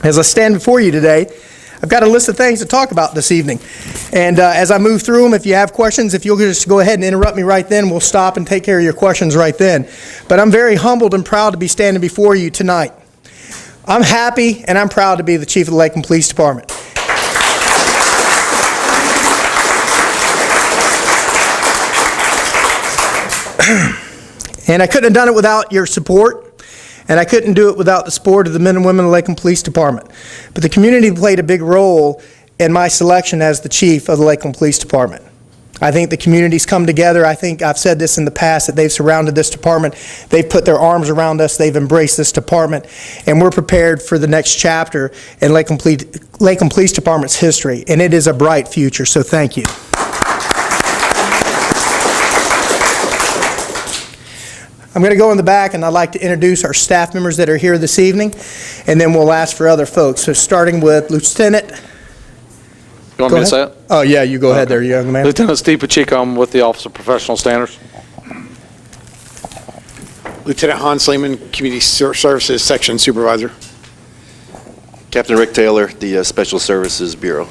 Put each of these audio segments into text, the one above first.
As I stand before you today, I've got a list of things to talk about this evening. And as I move through them, if you have questions, if you'll just go ahead and interrupt me right then, we'll stop and take care of your questions right then. But I'm very humbled and proud to be standing before you tonight. I'm happy and I'm proud to be the chief of the Lakeland Police Department. And I couldn't have done it without your support. And I couldn't do it without the support of the men and women of the Lakeland Police Department. But the community played a big role in my selection as the chief of the Lakeland Police Department. I think the community's come together. I think I've said this in the past, that they've surrounded this department. They've put their arms around us. They've embraced this department. And we're prepared for the next chapter in Lakeland Police Department's history. And it is a bright future, so thank you. I'm going to go in the back, and I'd like to introduce our staff members that are here this evening, and then we'll ask for other folks. So starting with Lieutenant. You want me to say it? Oh, yeah, you go ahead there, young man. Lieutenant Steve Pacheco, I'm with the Office of Professional Standards. Lieutenant Hans Lehman, Community Services Section Supervisor. Captain Rick Taylor, the Special Services Bureau.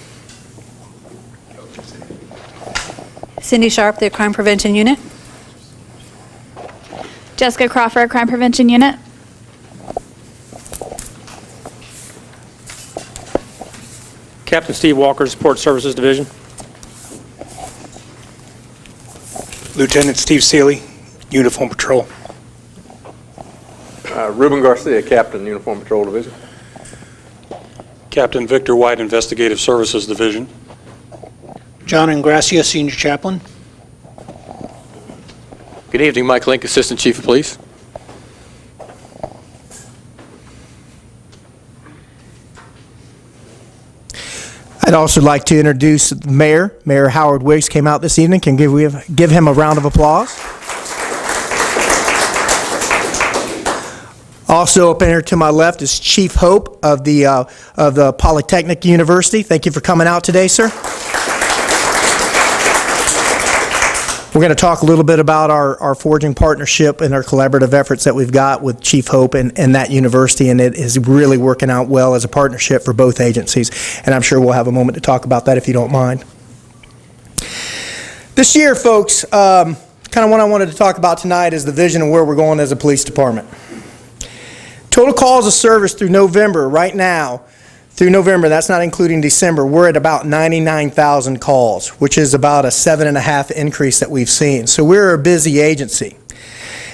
Cindy Sharp, the Crime Prevention Unit. Jessica Crawford, Crime Prevention Unit. Captain Steve Walker, Support Services Division. Lieutenant Steve Seeley, Uniform Patrol. Ruben Garcia, Captain, Uniform Patrol Division. Captain Victor White, Investigative Services Division. John Ingracia, Senior Chaplain. Good evening, Mike Link, Assistant Chief of Police. I'd also like to introduce the Mayor. Mayor Howard Wiggs came out this evening. Can give him a round of applause. Also up in here to my left is Chief Hope of the Polytechnic University. Thank you for coming out today, sir. We're going to talk a little bit about our forging partnership and our collaborative efforts that we've got with Chief Hope and that university, and it is really working out well as a partnership for both agencies. And I'm sure we'll have a moment to talk about that if you don't mind. This year, folks, kind of what I wanted to talk about tonight is the vision of where we're going as a police department. Total calls of service through November, right now, through November, that's not including December, we're at about 99,000 calls, which is about a 7.5 increase that we've seen. So we're a busy agency.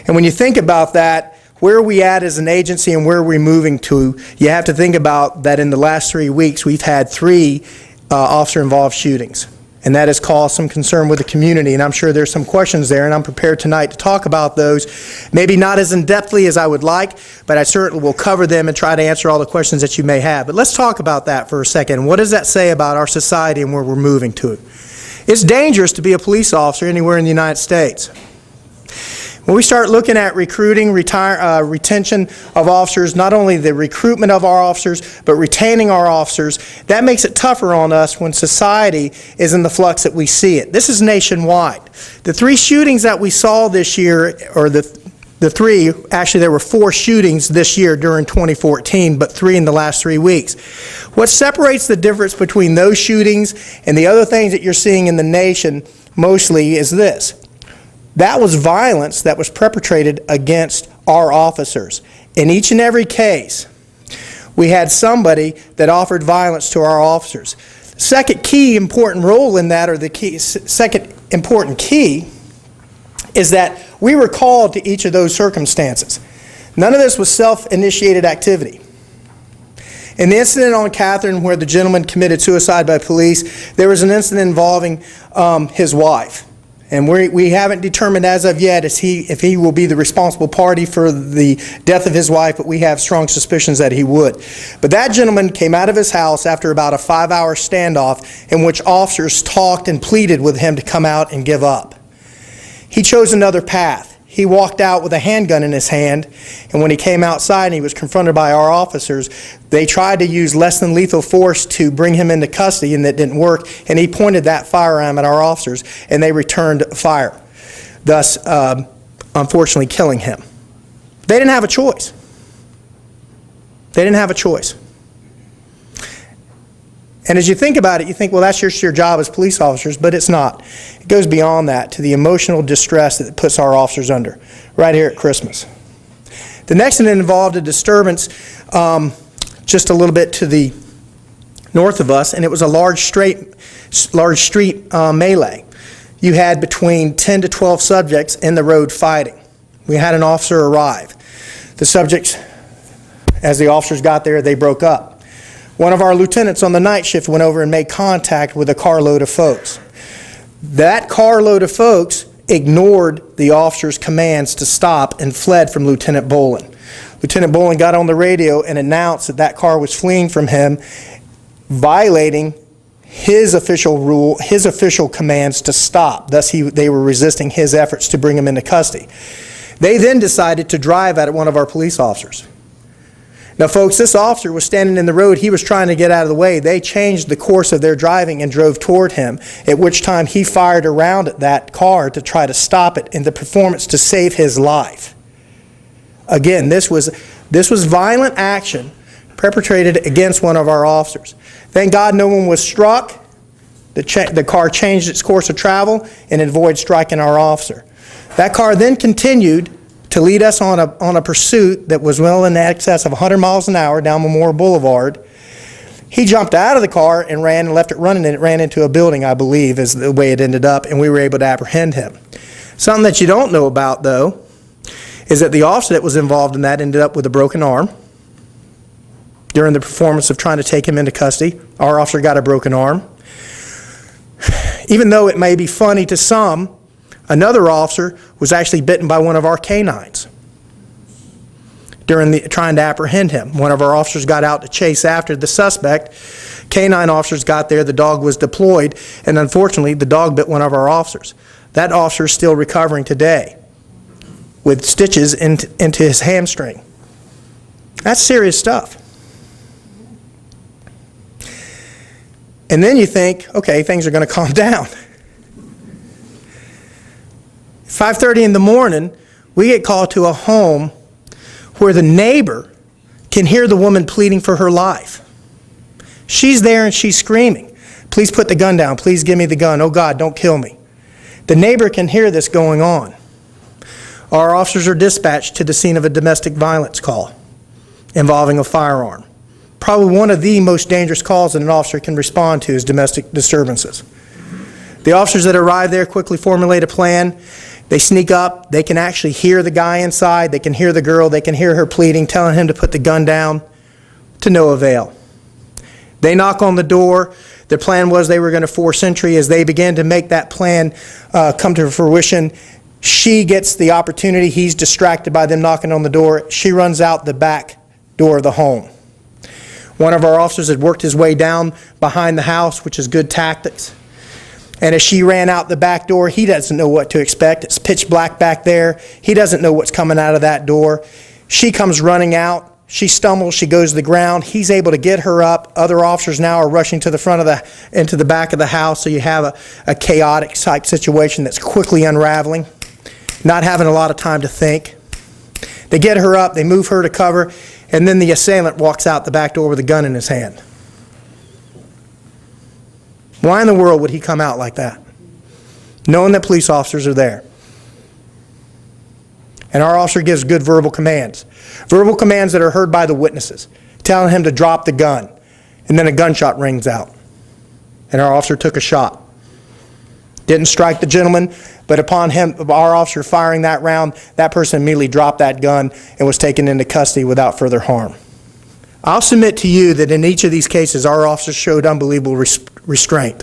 And when you think about that, where are we at as an agency and where are we moving to, you have to think about that in the last 3 weeks, we've had 3 officer-involved shootings. And that has caused some concern with the community, and I'm sure there's some questions there, and I'm prepared tonight to talk about those, maybe not as in-depthly as I would like, but I certainly will cover them and try to answer all the questions that you may have. But let's talk about that for a second. What does that say about our society and where we're moving to? It's dangerous to be a police officer anywhere in the United States. When we start looking at recruiting, retention of officers, not only the recruitment of our officers, but retaining our officers, that makes it tougher on us when society is in the flux that we see it. This is nationwide. The 3 shootings that we saw this year, or the 3, actually there were 4 shootings this year during 2014, but 3 in the last 3 weeks. What separates the difference between those shootings and the other things that you're seeing in the nation mostly is this. That was violence that was perpetrated against our officers. In each and every case, we had somebody that offered violence to our officers. Second key important role in that, or the second important key, is that we were called to each of those circumstances. None of this was self-initiated activity. In the incident on Catherine where the gentleman committed suicide by police, there was an incident involving his wife. And we haven't determined as of yet if he will be the responsible party for the death of his wife, but we have strong suspicions that he would. But that gentleman came out of his house after about a 5-hour standoff in which officers talked and pleaded with him to come out and give up. He chose another path. He walked out with a handgun in his hand, and when he came outside and he was confronted by our officers, they tried to use less than lethal force to bring him into custody, and that didn't work, and he pointed that firearm at our officers, and they returned fire, thus unfortunately killing him. They didn't have a choice. They didn't have a choice. And as you think about it, you think, well, that's just your job as police officers, but it's not. It goes beyond that to the emotional distress that it puts our officers under, right here at Christmas. The next incident involved a disturbance just a little bit to the north of us, and it was a large street melee. You had between 10 to 12 subjects in the road fighting. We had an officer arrive. The subjects, as the officers got there, they broke up. One of our lieutenants on the night shift went over and made contact with a carload of folks. That carload of folks ignored the officer's commands to stop and fled from Lieutenant Bolin. Lieutenant Bolin got on the radio and announced that that car was fleeing from him, violating his official commands to stop. Thus, they were resisting his efforts to bring him into custody. They then decided to drive at one of our police officers. Now, folks, this officer was standing in the road. He was trying to get out of the way. They changed the course of their driving and drove toward him, at which time he fired around at that car to try to stop it in the performance to save his life. Again, this was violent action perpetrated against one of our officers. Thank God no one was struck. The car changed its course of travel and avoided striking our officer. That car then continued to lead us on a pursuit that was well in excess of 100 miles an hour down Memorial Boulevard. He jumped out of the car and ran and left it running, and it ran into a building, I believe, is the way it ended up, and we were able to apprehend him. Something that you don't know about, though, is that the officer that was involved in that ended up with a broken arm during the performance of trying to take him into custody. Our officer got a broken arm. Even though it may be funny to some, another officer was actually bitten by one of our canines during trying to apprehend him. One of our officers got out to chase after the suspect. Canine officers got there, the dog was deployed, and unfortunately the dog bit one of our officers. That officer is still recovering today with stitches into his hamstring. That's serious stuff. And then you think, okay, things are going to calm down. 5:30 in the morning, we get called to a home where the neighbor can hear the woman pleading for her life. She's there and she's screaming, "Please put the gun down. Please give me the gun. Oh God, don't kill me." The neighbor can hear this going on. Our officers are dispatched to the scene of a domestic violence call involving a firearm. Probably one of the most dangerous calls that an officer can respond to is domestic disturbances. The officers that arrive there quickly formulate a plan. They sneak up. They can actually hear the guy inside. They can hear the girl. They can hear her pleading, telling him to put the gun down, to no avail. They knock on the door. Their plan was they were going to force entry. As they began to make that plan come to fruition, she gets the opportunity. He's distracted by them knocking on the door. She runs out the back door of the home. One of our officers had worked his way down behind the house, which is good tactics. And as she ran out the back door, he doesn't know what to expect. It's pitch black back there. He doesn't know what's coming out of that door. She comes running out. She stumbles. She goes to the ground. He's able to get her up. Other officers now are rushing to the front of into the back of the house. So you have a chaotic type situation that's quickly unraveling, not having a lot of time to think. They get her up. They move her to cover. And then the assailant walks out the back door with a gun in his hand. Why in the world would he come out like that, knowing that police officers are there? And our officer gives good verbal commands that are heard by the witnesses, telling him to drop the gun. And then a gunshot rings out. And our officer took a shot. Didn't strike the gentleman, but upon our officer firing that round, that person immediately dropped that gun and was taken into custody without further harm. I'll submit to you that in each of these cases, our officers showed unbelievable restraint.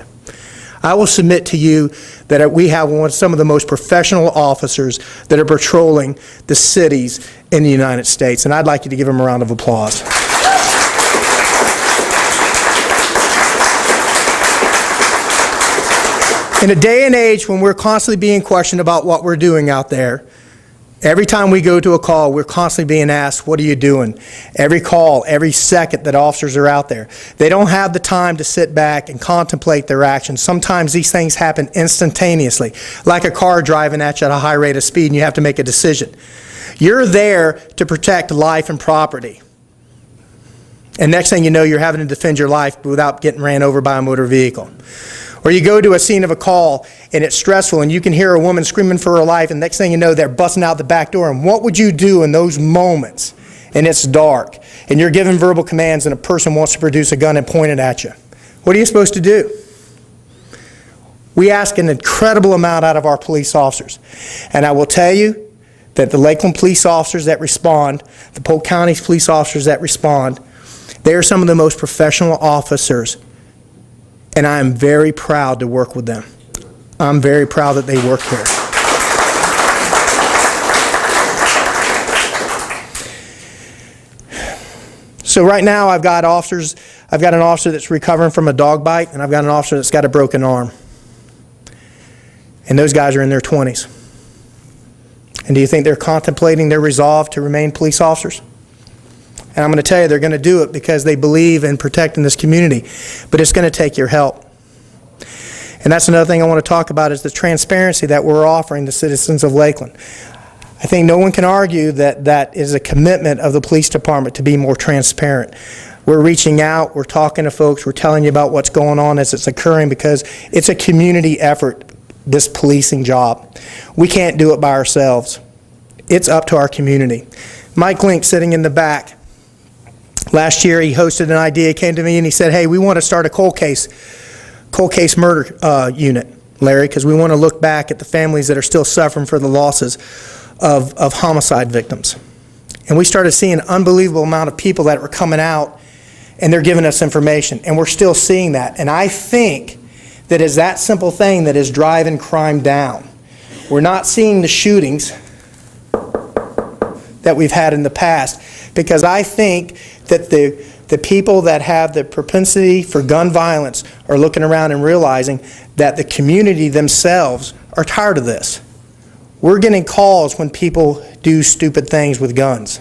I will submit to you that we have some of the most professional officers that are patrolling the cities in the United States, and I'd like you to give them a round of applause. In a day and age when we're constantly being questioned about what we're doing out there, every time we go to a call, we're constantly being asked, what are you doing? Every call, every second that officers are out there. They don't have the time to sit back and contemplate their actions. Sometimes these things happen instantaneously, like a car driving at you at a high rate of speed and you have to make a decision. You're there to protect life and property. And next thing you know, you're having to defend your life without getting ran over by a motor vehicle. Or you go to a scene of a call and it's stressful and you can hear a woman screaming for her life and next thing you know, they're busting out the back door. And what would you do in those moments? And it's dark and you're giving verbal commands and a person wants to produce a gun and point it at you. What are you supposed to do? We ask an incredible amount out of our police officers. And I will tell you that the Lakeland police officers that respond, the Polk County police officers that respond, they are some of the most professional officers, and I am very proud to work with them. I'm very proud that they work here. So right now I've got an officer that's recovering from a dog bite, and I've got an officer that's got a broken arm. And those guys are in their 20s. And do you think they're contemplating their resolve to remain police officers? And I'm going to tell you, they're going to do it because they believe in protecting this community. But it's going to take your help. And that's another thing I want to talk about is the transparency that we're offering the citizens of Lakeland. I think no one can argue that that is a commitment of the police department to be more transparent. We're reaching out, we're talking to folks, we're telling you about what's going on as it's occurring because it's a community effort, this policing job. We can't do it by ourselves. It's up to our community. Mike Link, sitting in the back, last year he hosted an idea, he came to me and he said, hey, we want to start a cold case murder unit, Larry, because we want to look back at the families that are still suffering for the losses of homicide victims. And we started seeing an unbelievable amount of people that were coming out and they're giving us information, and we're still seeing that. And I think that is that simple thing that is driving crime down. We're not seeing the shootings that we've had in the past because I think that the people that have the propensity for gun violence are looking around and realizing that the community themselves are tired of this. We're getting calls when people do stupid things with guns.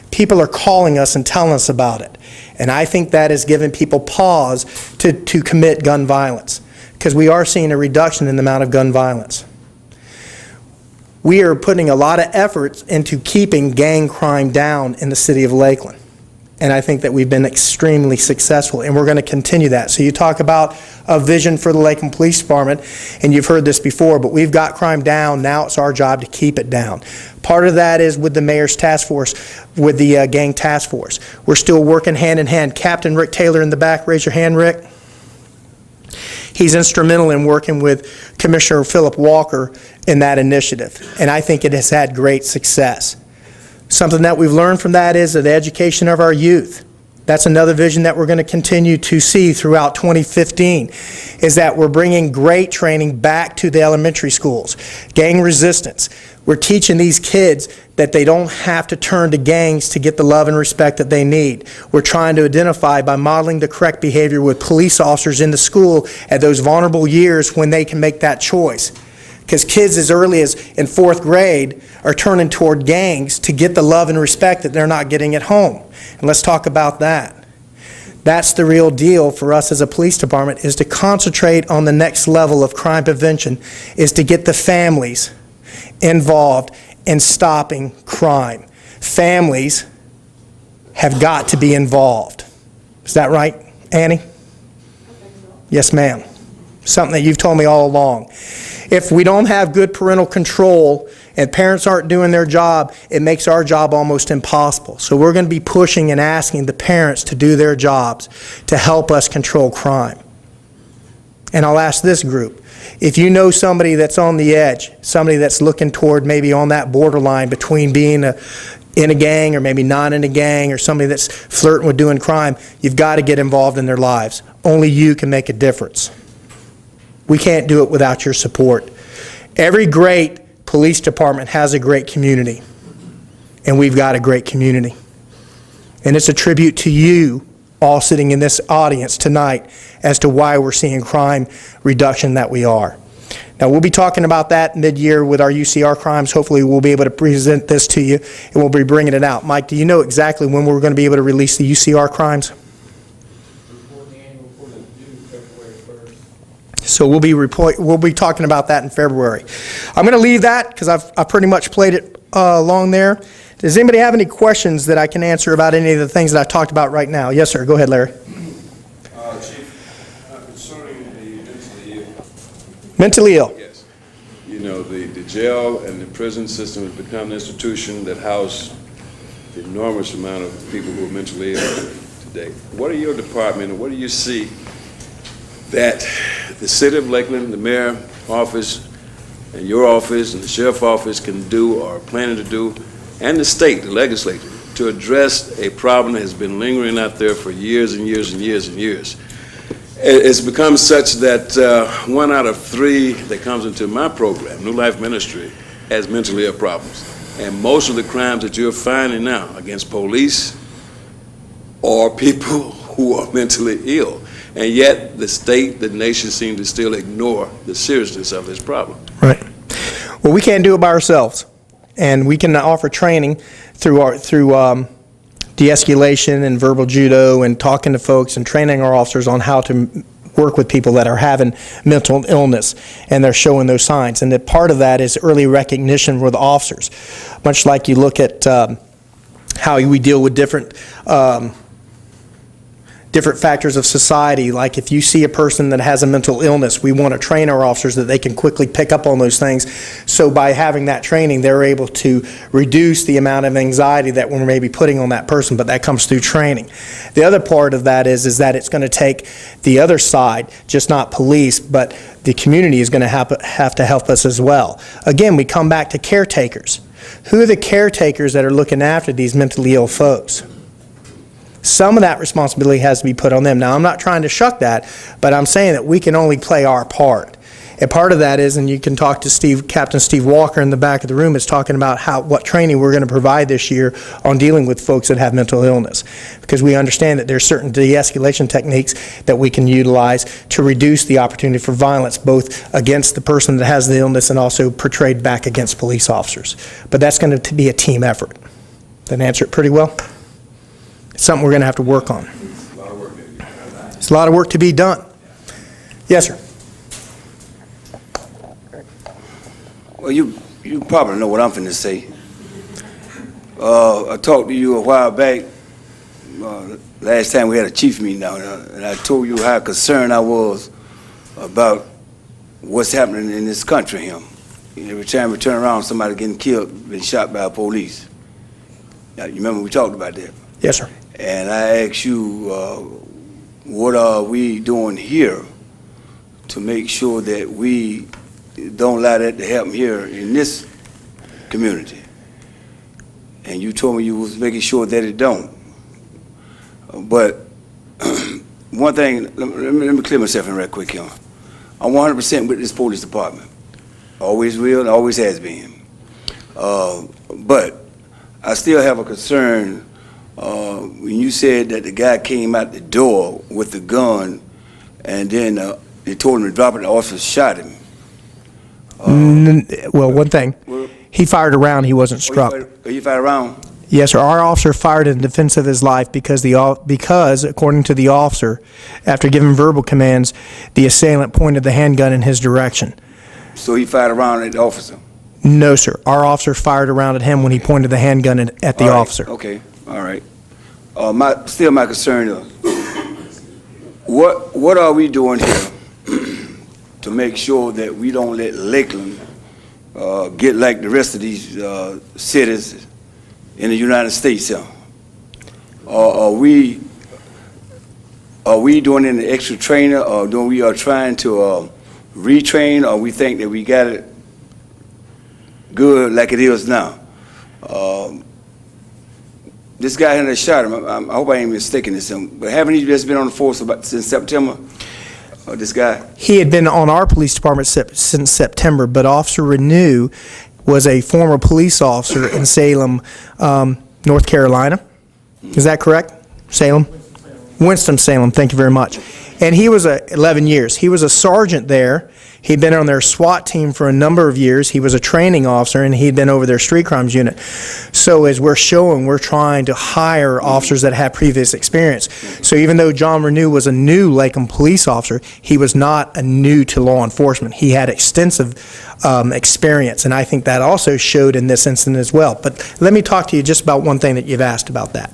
People are calling us and telling us about it. And I think that is giving people pause to commit gun violence because we are seeing a reduction in the amount of gun violence. We are putting a lot of efforts into keeping gang crime down in the city of Lakeland. And I think that we've been extremely successful, and we're going to continue that. So you talk about a vision for the Lakeland Police Department, and you've heard this before, but we've got crime down. Now it's our job to keep it down. Part of that is with the mayor's task force, with the gang task force. We're still working hand in hand. Captain Rick Taylor in the back, raise your hand, Rick. He's instrumental in working with Commissioner Philip Walker in that initiative, and I think it has had great success. Something that we've learned from that is the education of our youth. That's another vision that we're going to continue to see throughout 2015, is that we're bringing great training back to the elementary schools. Gang resistance. We're teaching these kids that they don't have to turn to gangs to get the love and respect that they need. We're trying to identify by modeling the correct behavior with police officers in the school at those vulnerable years when they can make that choice. Because kids as early as in 4th grade are turning toward gangs to get the love and respect that they're not getting at home. And let's talk about that. That's the real deal for us as a police department, is to concentrate on the next level of crime prevention, is to get the families involved in stopping crime. Families have got to be involved. Is that right, Annie? Yes, ma'am. Something that you've told me all along. If we don't have good parental control and parents aren't doing their job, it makes our job almost impossible. So we're going to be pushing and asking the parents to do their jobs to help us control crime. And I'll ask this group, if you know somebody that's on the edge, somebody that's looking toward maybe on that borderline between being in a gang or maybe not in a gang, or somebody that's flirting with doing crime, you've got to get involved in their lives. Only you can make a difference. We can't do it without your support. Every great police department has a great community, and we've got a great community. And it's a tribute to you all sitting in this audience tonight as to why we're seeing crime reduction that we are. Now, we'll be talking about that mid-year with our UCR crimes. Hopefully, we'll be able to present this to you, and we'll be bringing it out. Mike, do you know exactly when we're going to be able to release the UCR crimes? So we'll be talking about that in February. I'm going to leave that because I've pretty much played it along there. Does anybody have any questions that I can answer about any of the things that I talked about right now? Yes, sir. Go ahead, Larry. Chief, concerning the mentally ill, Mentally ill. yes. You know, the jail and the prison system has become an institution that houses an enormous amount of people who are mentally ill today. What are your department, and what do you see that the city of Lakeland, the mayor office, and your office, and the sheriff office can do or are planning to do, and the state, the legislature, to address a problem that has been lingering out there for years and years and years and years? It's become such that 1 out of 3 that comes into my program, New Life Ministry, has mentally ill problems. And most of the crimes that you're finding now against police are people who are mentally ill. And yet the state, the nation seem to still ignore the seriousness of this problem. Right. Well, we can't do it by ourselves, and we can offer training through de-escalation and verbal judo and talking to folks and training our officers on how to work with people that are having mental illness and they're showing those signs. And that part of that is early recognition with officers, much like you look at how we deal with different factors of society. Like if you see a person that has a mental illness, we want to train our officers that they can quickly pick up on those things. So by having that training, they're able to reduce the amount of anxiety that we're maybe putting on that person, but that comes through training. The other part of that is that it's going to take the other side, just not police, but the community is going to have to help us as well. Again, we come back to caretakers. Who are the caretakers that are looking after these mentally ill folks? Some of that responsibility has to be put on them. Now, I'm not trying to shuck that, but I'm saying that we can only play our part. And part of that is, and you can talk to Captain Steve Walker in the back of the room, is talking about what training we're going to provide this year on dealing with folks that have mental illness. Because we understand that there's certain de-escalation techniques that we can utilize to reduce the opportunity for violence, both against the person that has the illness and also portrayed back against police officers. But that's going to be a team effort. That answer it pretty well? It's something we're going to have to work on. It's a lot of work to be done. Yes, sir. Well, you probably know what I'm finna say. I talked to you a while back, last time we had a chief meeting down there, and I told you how concerned I was about what's happening in this country here. Every time we turn around, somebody getting killed, been shot by police. Now, you remember we talked about that? Yes, sir. And I asked you, what are we doing here to make sure that we don't allow that to happen here in this community? And you told me you was making sure that it don't. But one thing, let me clear myself in right quick here. I'm 100% with this police department. Always will and always has been. But I still have a concern when you said that the guy came out the door with the gun and then they told him to drop it, the officer shot him. Well, one thing, he fired a round, he wasn't struck. He fired a round? Yes, sir. Our officer fired in defense of his life because, according to the officer, after giving verbal commands, the assailant pointed the handgun in his direction. So he fired a round at the officer? No, sir. Our officer fired a round at him when he pointed the handgun at the officer. Okay, all right. My concern is, what are we doing here to make sure that we don't let Lakeland get like the rest of these cities in the United States here? Are we doing any extra training, or do we are trying to retrain, or we think that we got it good like it is now? This guy here that shot him, I hope I ain't mistaken this, but haven't he just been on the force since September? This guy? He had been on our police department since September, but Officer Renew was a former police officer in Salem, North Carolina. Is that correct? Salem? Winston-Salem, thank you very much. And he was 11 years. He was a sergeant there. He'd been on their SWAT team for a number of years. He was a training officer, and he'd been over their street crimes unit. So as we're showing, we're trying to hire officers that have previous experience. So even though John Renew was a new Lakeland police officer, he was not a new to law enforcement. He had extensive experience, and I think that also showed in this incident as well. But let me talk to you just about one thing that you've asked about that.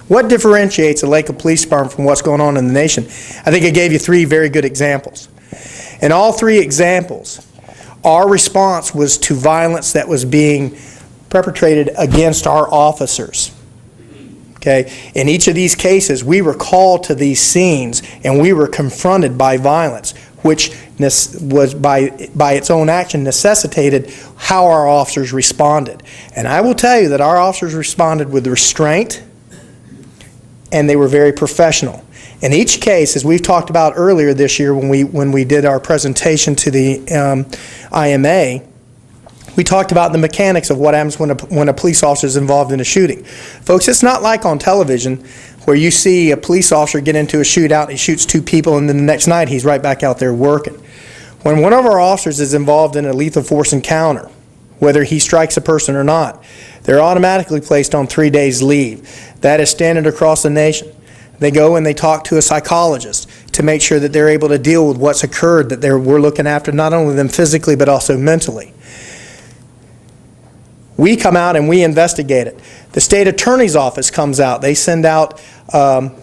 What differentiates the Lakeland Police Department from what's going on in the nation? I think I gave you 3 very good examples. In all 3 examples, our response was to violence that was being perpetrated against our officers. Okay? In each of these cases, we were called to these scenes and we were confronted by violence, which was by its own action necessitated how our officers responded. And I will tell you that our officers responded with restraint, and they were very professional. In each case, as we've talked about earlier this year when we did our presentation to the IMA, we talked about the mechanics of what happens when a police officer is involved in a shooting. Folks, it's not like on television where you see a police officer get into a shootout, he shoots 2 people, and then the next night he's right back out there working. When one of our officers is involved in a lethal force encounter, whether he strikes a person or not, they're automatically placed on 3 days leave. That is standard across the nation. They go and they talk to a psychologist to make sure that they're able to deal with what's occurred, that we're looking after not only them physically but also mentally. We come out and we investigate it. The state attorney's office comes out. They send out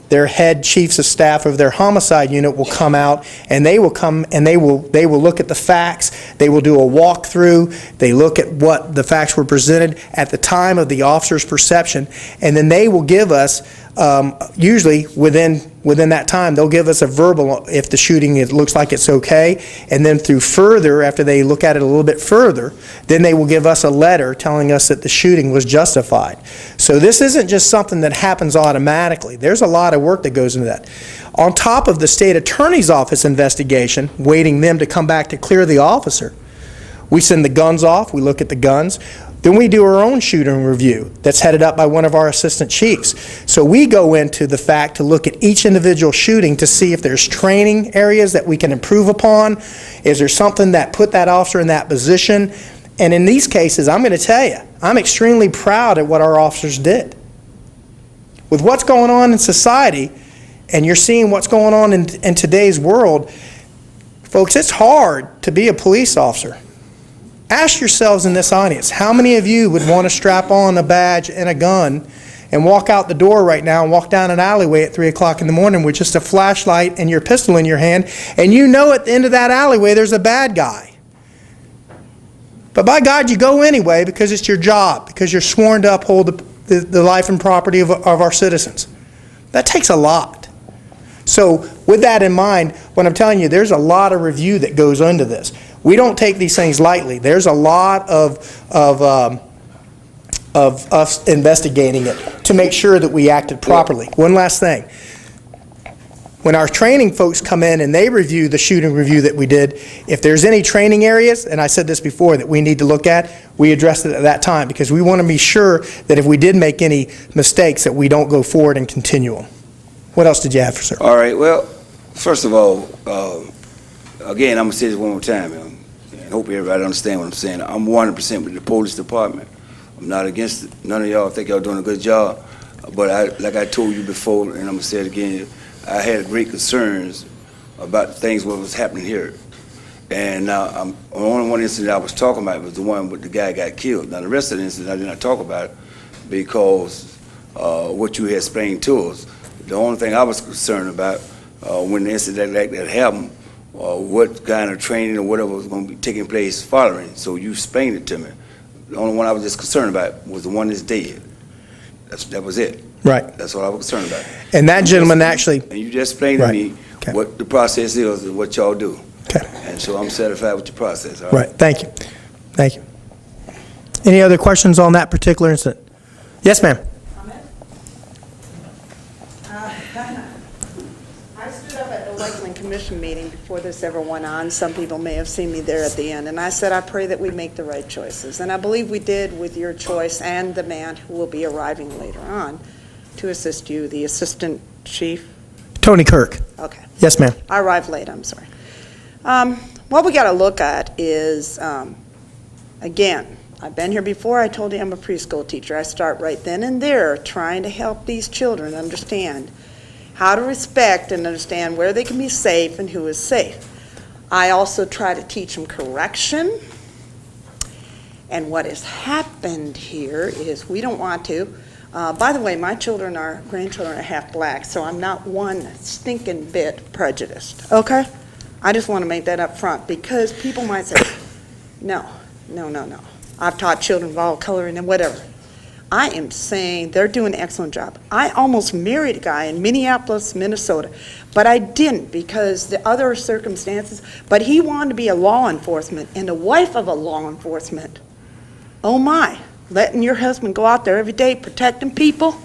their head chiefs of staff of their homicide unit will come out, and they will come and they will look at the facts. They will do a walkthrough. They look at what the facts were presented at the time of the officer's perception, and then they will give us, usually within that time, they'll give us a verbal if the shooting it looks like it's okay, and then through further, after they look at it a little bit further, then they will give us a letter telling us that the shooting was justified. So this isn't just something that happens automatically. There's a lot of work that goes into that. On top of the state attorney's office investigation, waiting them to come back to clear the officer, we send the guns off, we look at the guns. Then we do our own shooting review that's headed up by one of our assistant chiefs. So we go into the fact to look at each individual shooting to see if there's training areas that we can improve upon. Is there something that put that officer in that position? And in these cases, I'm going to tell you, I'm extremely proud of what our officers did. With what's going on in society, and you're seeing what's going on in today's world, folks, it's hard to be a police officer. Ask yourselves in this audience, how many of you would want to strap on a badge and a gun and walk out the door right now and walk down an alleyway at 3 o'clock in the morning with just a flashlight and your pistol in your hand, and you know at the end of that alleyway there's a bad guy? But by God, you go anyway because it's your job, because you're sworn to uphold the life and property of our citizens. That takes a lot. So with that in mind, what I'm telling you, there's a lot of review that goes into this. We don't take these things lightly. There's a lot of us investigating it to make sure that we acted properly. One last thing. When our training folks come in and they review the shooting review that we did, if there's any training areas, and I said this before, that we need to look at, we address it at that time because we want to be sure that if we did make any mistakes that we don't go forward and continue them. What else did you have, sir? All right, well, first of all, again, I'm going to say this one more time, and hope everybody understand what I'm saying. I'm 100% with the police department. I'm not against it. None of y'all think y'all doing a good job. But like I told you before, and I'm going to say it again, I had great concerns about things what was happening here. And the only one incident I was talking about was the one with the guy got killed. Now, the rest of the incident I did not talk about because what you had explained to us. The only thing I was concerned about when the incident like that happened, what kind of training or whatever was going to be taking place following. So you explained it to me. The only one I was just concerned about was the one that's dead. That was it. Right. That's what I was concerned about. And that gentleman actually... And you just explained to me what the process is and what y'all do. Okay. And so I'm satisfied with the process. All Right. Thank you. Thank you. Any other questions on that particular incident? Yes, ma'am. I stood up at the Lakeland Commission meeting before this ever went on. Some people may have seen me there at the end. And I said, I pray that we make the right choices. And I believe we did with your choice and the man who will be arriving later on to assist you, the assistant chief. Tony Kirk. Okay. Yes, ma'am. I arrived late, I'm sorry. What we got to look at is, again, I've been here before. I told you I'm a preschool teacher. I start right then and there trying to help these children understand how to respect and understand where they can be safe and who is safe. I also try to teach them correction. And what has happened here is we don't want to. By the way, my grandchildren are half black, so I'm not one stinking bit prejudiced, okay? I just want to make that up front because people might say, no. I've taught children of all color and whatever. I am saying they're doing an excellent job. I almost married a guy in Minneapolis, Minnesota, but I didn't because the other circumstances, but he wanted to be a law enforcement and the wife of a law enforcement. Oh my, letting your husband go out there every day protecting people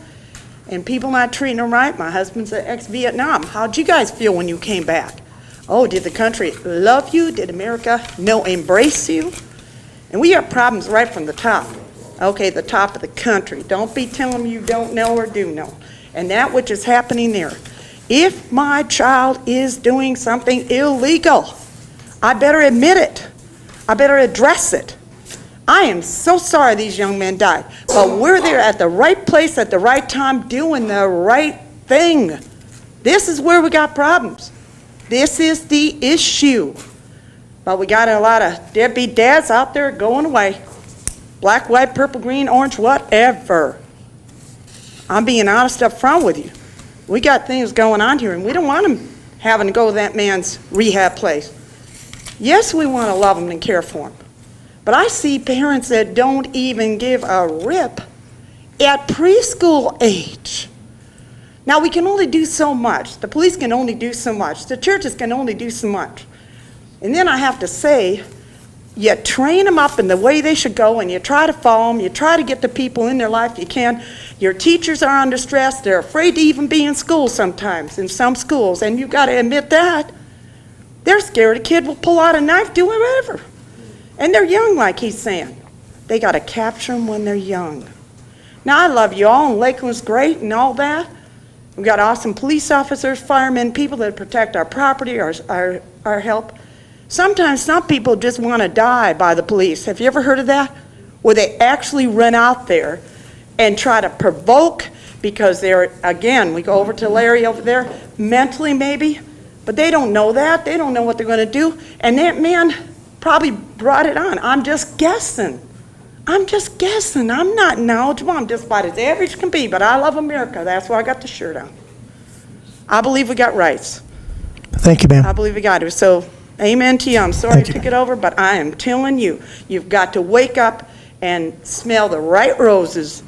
and people not treating them right. My husband's an ex-Vietnam. How'd you guys feel when you came back? Oh, did the country love you? Did America embrace you? And we have problems right from the top. Okay, the top of the country. Don't be telling me you don't know or do know. And that which is happening there. If my child is doing something illegal, I better admit it. I better address it. I am so sorry these young men died, but we're there at the right place at the right time doing the right thing. This is where we got problems. This is the issue. But we got a lot of deadbeat dads out there going away. Black, white, purple, green, orange, whatever. I'm being honest up front with you. We got things going on here, and we don't want them having to go to that man's rehab place. Yes, we want to love them and care for them. But I see parents that don't even give a rip at preschool age. Now, we can only do so much. The police can only do so much. The churches can only do so much. And then I have to say, you train them up in the way they should go, and you try to follow them. You try to get the people in their life you can. Your teachers are under stress. They're afraid to even be in school sometimes, in some schools, and you've got to admit that. They're scared a kid will pull out a knife, do whatever. And they're young, like he's saying. They got to capture them when they're young. Now, I love you all, and Lakeland's great and all that. We've got awesome police officers, firemen, people that protect our property, our help. Sometimes some people just want to die by the police. Have you ever heard of that? Where they actually run out there and try to provoke because they're, again, we go over to Larry over there, mentally maybe, but they don't know that. They don't know what they're going to do. And that man probably brought it on. I'm just guessing. I'm not knowledgeable. I'm just about as average can be, but I love America. That's why I got the shirt on. I believe we got rights. Thank you, ma'am. I believe we got it. So, amen to you. I'm sorry I took it over, but I am telling you, you've got to wake up and smell the right roses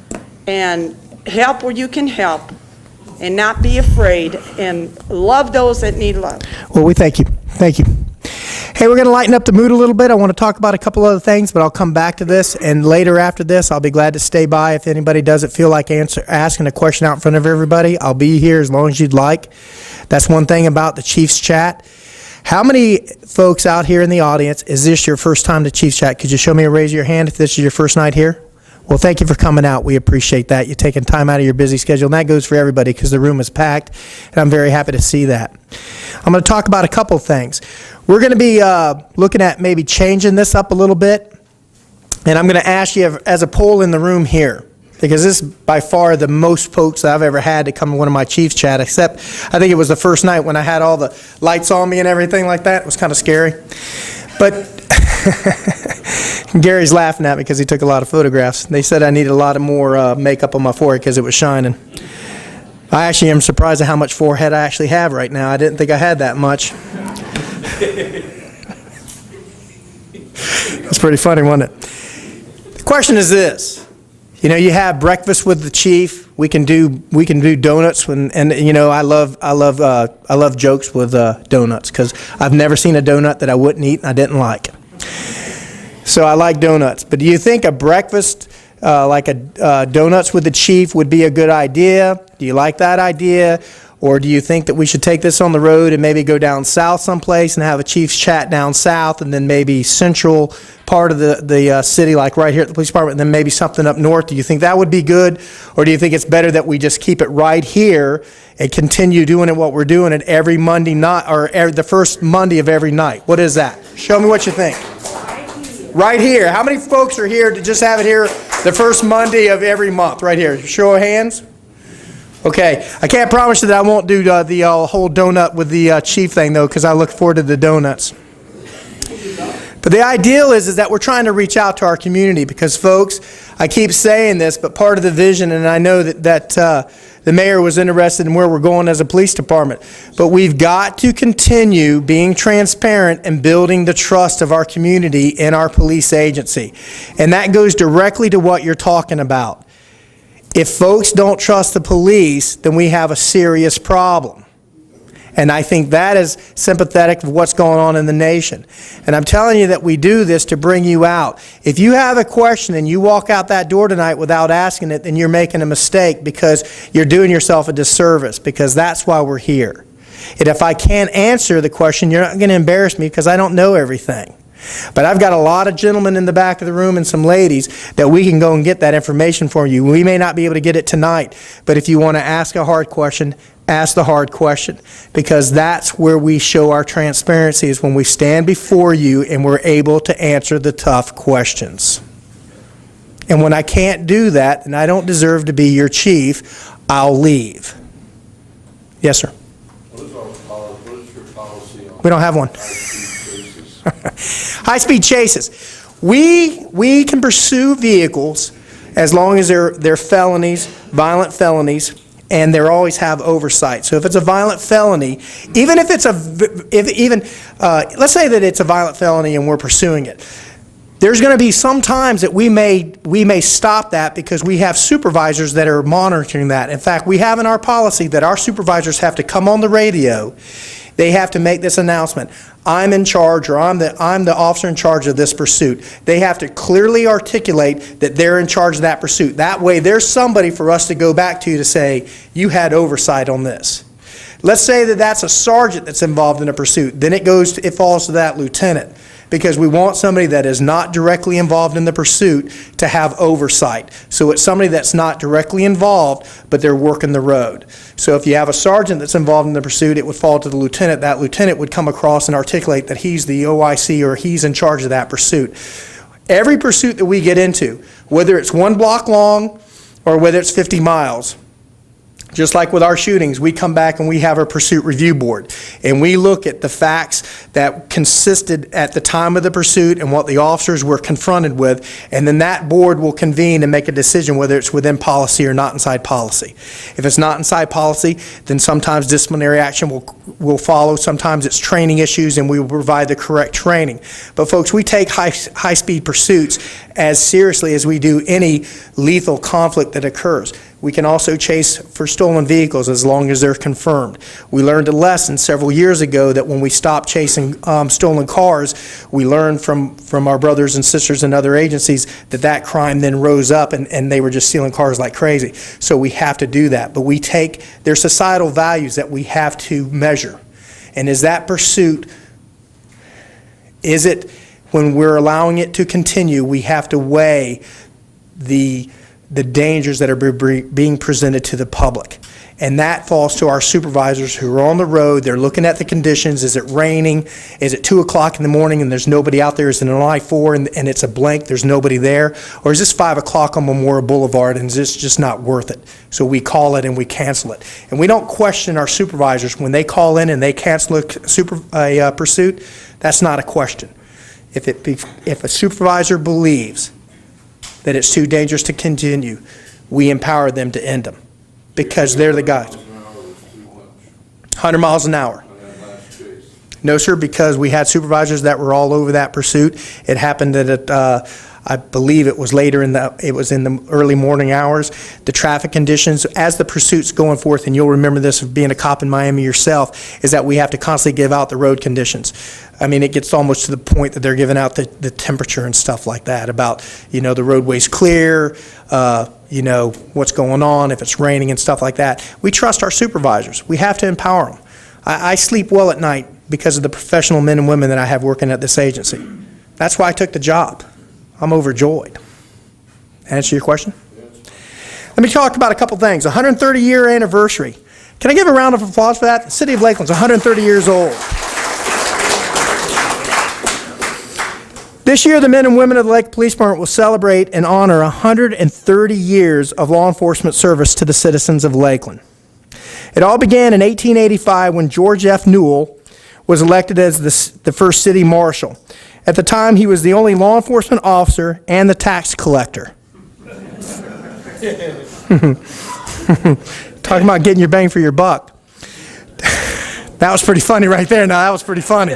and help where you can help and not be afraid and love those that need love. Well, we thank you. Thank you. Hey, we're going to lighten up the mood a little bit. I want to talk about a couple other things, but I'll come back to this. And later after this, I'll be glad to stay by. If anybody doesn't feel like asking a question out in front of everybody, I'll be here as long as you'd like. That's one thing about the Chiefs Chat. How many folks out here in the audience, is this your first time to Chiefs Chat? Could you show me a raise of your hand if this is your first night here? Well, thank you for coming out. We appreciate that. You're taking time out of your busy schedule, and that goes for everybody because the room is packed, and I'm very happy to see that. I'm going to talk about a couple things. We're going to be looking at maybe changing this up a little bit, and I'm going to ask you as a poll in the room here, because this is by far the most folks that I've ever had to come to one of my Chiefs Chat, except I think it was the first night when I had all the lights on me and everything like that. It was kind of scary. But Gary's laughing at me because he took a lot of photographs. They said I needed a lot of more makeup on my forehead because it was shining. I actually am surprised at how much forehead I actually have right now. I didn't think I had that much. It's pretty funny, wasn't it? The question is this. You know, you have breakfast with the chief. We can do donuts, and you know, I love jokes with donuts because I've never seen a donut that I wouldn't eat and I didn't like. So I like donuts. But do you think a breakfast like a donuts with the chief would be a good idea? Do you like that idea? Or do you think that we should take this on the road and maybe go down south someplace and have a chief's chat down south, and then maybe central part of the city, like right here at the police department, and then maybe something up north? Do you think that would be good? Or do you think it's better that we just keep it right here and continue doing it what we're doing it every Monday night, or the first Monday of every night? What is that? Show me what you think. Right here. How many folks are here to just have it here the first Monday of every month? Right here. Show of hands. Okay. I can't promise you that I won't do the whole donut with the chief thing, though, because I look forward to the donuts. But the ideal is that we're trying to reach out to our community, because, folks, I keep saying this, but part of the vision, and I know that the mayor was interested in where we're going as a police department, but we've got to continue being transparent and building the trust of our community in our police agency. And that goes directly to what you're talking about. If folks don't trust the police, then we have a serious problem. And I think that is sympathetic of what's going on in the nation. And I'm telling you that we do this to bring you out. If you have a question and you walk out that door tonight without asking it, then you're making a mistake, because you're doing yourself a disservice, because that's why we're here. And if I can't answer the question, you're not going to embarrass me, because I don't know everything. But I've got a lot of gentlemen in the back of the room and some ladies that we can go and get that information for you. We may not be able to get it tonight, but if you want to ask a hard question, ask the hard question, because that's where we show our transparency, is when we stand before you and we're able to answer the tough questions. And when I can't do that, and I don't deserve to be your chief, I'll leave. Yes, sir. What is your policy on We don't have one. High-speed chases. We can pursue vehicles as long as they're felonies, violent felonies, and they always have oversight. So if it's a violent felony, even if it's let's say that it's a violent felony and we're pursuing it, there's going to be some times that we may stop that, because we have supervisors that are monitoring that. In fact, we have in our policy that our supervisors have to come on the radio. They have to make this announcement: I'm in charge, or I'm the officer in charge of this pursuit. They have to clearly articulate that they're in charge of that pursuit. That way, there's somebody for us to go back to say, you had oversight on this. Let's say that that's a sergeant that's involved in a pursuit. Then it falls to that lieutenant, because we want somebody that is not directly involved in the pursuit to have oversight. So it's somebody that's not directly involved, but they're working the road. So if you have a sergeant that's involved in the pursuit, it would fall to the lieutenant. That lieutenant would come across and articulate that he's the OIC, or he's in charge of that pursuit. Every pursuit that we get into, whether it's 1 block long or whether it's 50 miles, just like with our shootings, we come back and we have our pursuit review board, and we look at the facts that consisted at the time of the pursuit and what the officers were confronted with, and then that board will convene and make a decision whether it's within policy or not inside policy. If it's not inside policy, then sometimes disciplinary action will follow. Sometimes it's training issues, and we will provide the correct training. But folks, we take high-speed pursuits as seriously as we do any lethal conflict that occurs. We can also chase for stolen vehicles as long as they're confirmed. We learned a lesson several years ago that when we stopped chasing stolen cars, we learned from our brothers and sisters in other agencies that crime then rose up, and they were just stealing cars like crazy. So we have to do that. But there's societal values that we have to measure. And is that pursuit, is it, when we're allowing it to continue, we have to weigh the dangers that are being presented to the public. And that falls to our supervisors who are on the road. They're looking at the conditions. Is it raining? Is it 2 o'clock in the morning and there's nobody out there? Is it an I-4 and it's a blank, there's nobody there? Or is this 5 o'clock on Memorial Boulevard and is this just not worth it? So we call it and we cancel it. And we don't question our supervisors when they call in and they cancel a pursuit. That's not a question. If a supervisor believes that it's too dangerous to continue, we empower them to end them, because they're the guys. 100 miles an hour. No, sir, because we had supervisors that were all over that pursuit. It happened at, I believe it was in the early morning hours. The traffic conditions, as the pursuit's going forth, and you'll remember this of being a cop in Miami yourself, is that we have to constantly give out the road conditions. I mean, it gets almost to the point that they're giving out the temperature and stuff like that about, the roadway's clear, what's going on, if it's raining and stuff like that. We trust our supervisors. We have to empower them. I sleep well at night because of the professional men and women that I have working at this agency. That's why I took the job. I'm overjoyed. Answer your question? Let me talk about a couple things. 130-year anniversary. Can I give a round of applause for that? The city of Lakeland's 130 years old. This year, the men and women of the Lake Police Department will celebrate and honor 130 years of law enforcement service to the citizens of Lakeland. It all began in 1885 when George F. Newell was elected as the first city marshal. At the time, he was the only law enforcement officer and the tax collector. Talking about getting your bang for your buck. That was pretty funny right there. Now, that was pretty funny.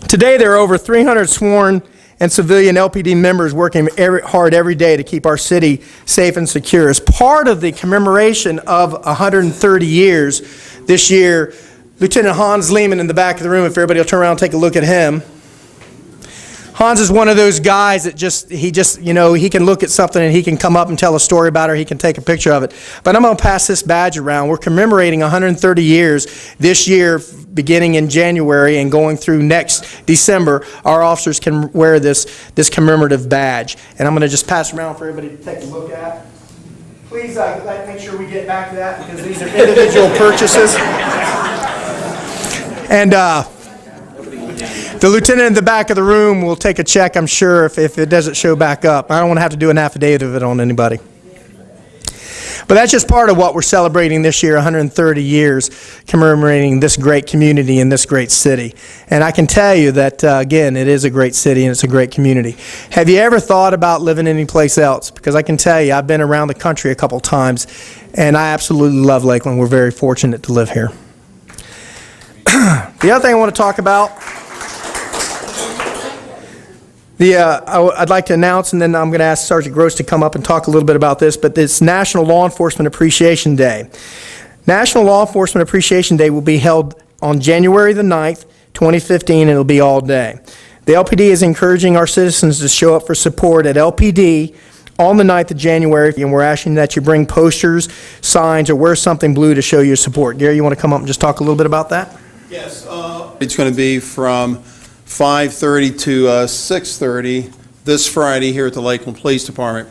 Today, there are over 300 sworn and civilian LPD members working hard every day to keep our city safe and secure. As part of the commemoration of 130 years, this year, Lieutenant Hans Lehman in the back of the room, if everybody will turn around and take a look at him. Hans is one of those guys that he can look at something and he can come up and tell a story about it, or he can take a picture of it. But I'm going to pass this badge around. We're commemorating 130 years this year, beginning in January and going through next December. Our officers can wear this commemorative badge. And I'm going to just pass it around for everybody to take a look at. Please make sure we get back to that because these are individual purchases. And the lieutenant in the back of the room will take a check, I'm sure, if it doesn't show back up. I don't want to have to do an affidavit of it on anybody. But that's just part of what we're celebrating this year, 130 years, commemorating this great community in this great city. And I can tell you that, again, it is a great city and it's a great community. Have you ever thought about living anyplace else? Because I can tell you, I've been around the country a couple times, and I absolutely love Lakeland. We're very fortunate to live here. The other thing I want to talk about, I'd like to announce, and then I'm going to ask Sergeant Gross to come up and talk a little bit about this, but this National Law Enforcement Appreciation Day. National Law Enforcement Appreciation Day will be held on January the 9th, 2015, and it'll be all day. The LPD is encouraging our citizens to show up for support at LPD on the 9th of January, and we're asking that you bring posters, signs, or wear something blue to show your support. Gary, you want to come up and just talk a little bit about that? Yes, it's going to be from 5:30 to 6:30 this Friday here at the Lakeland Police Department.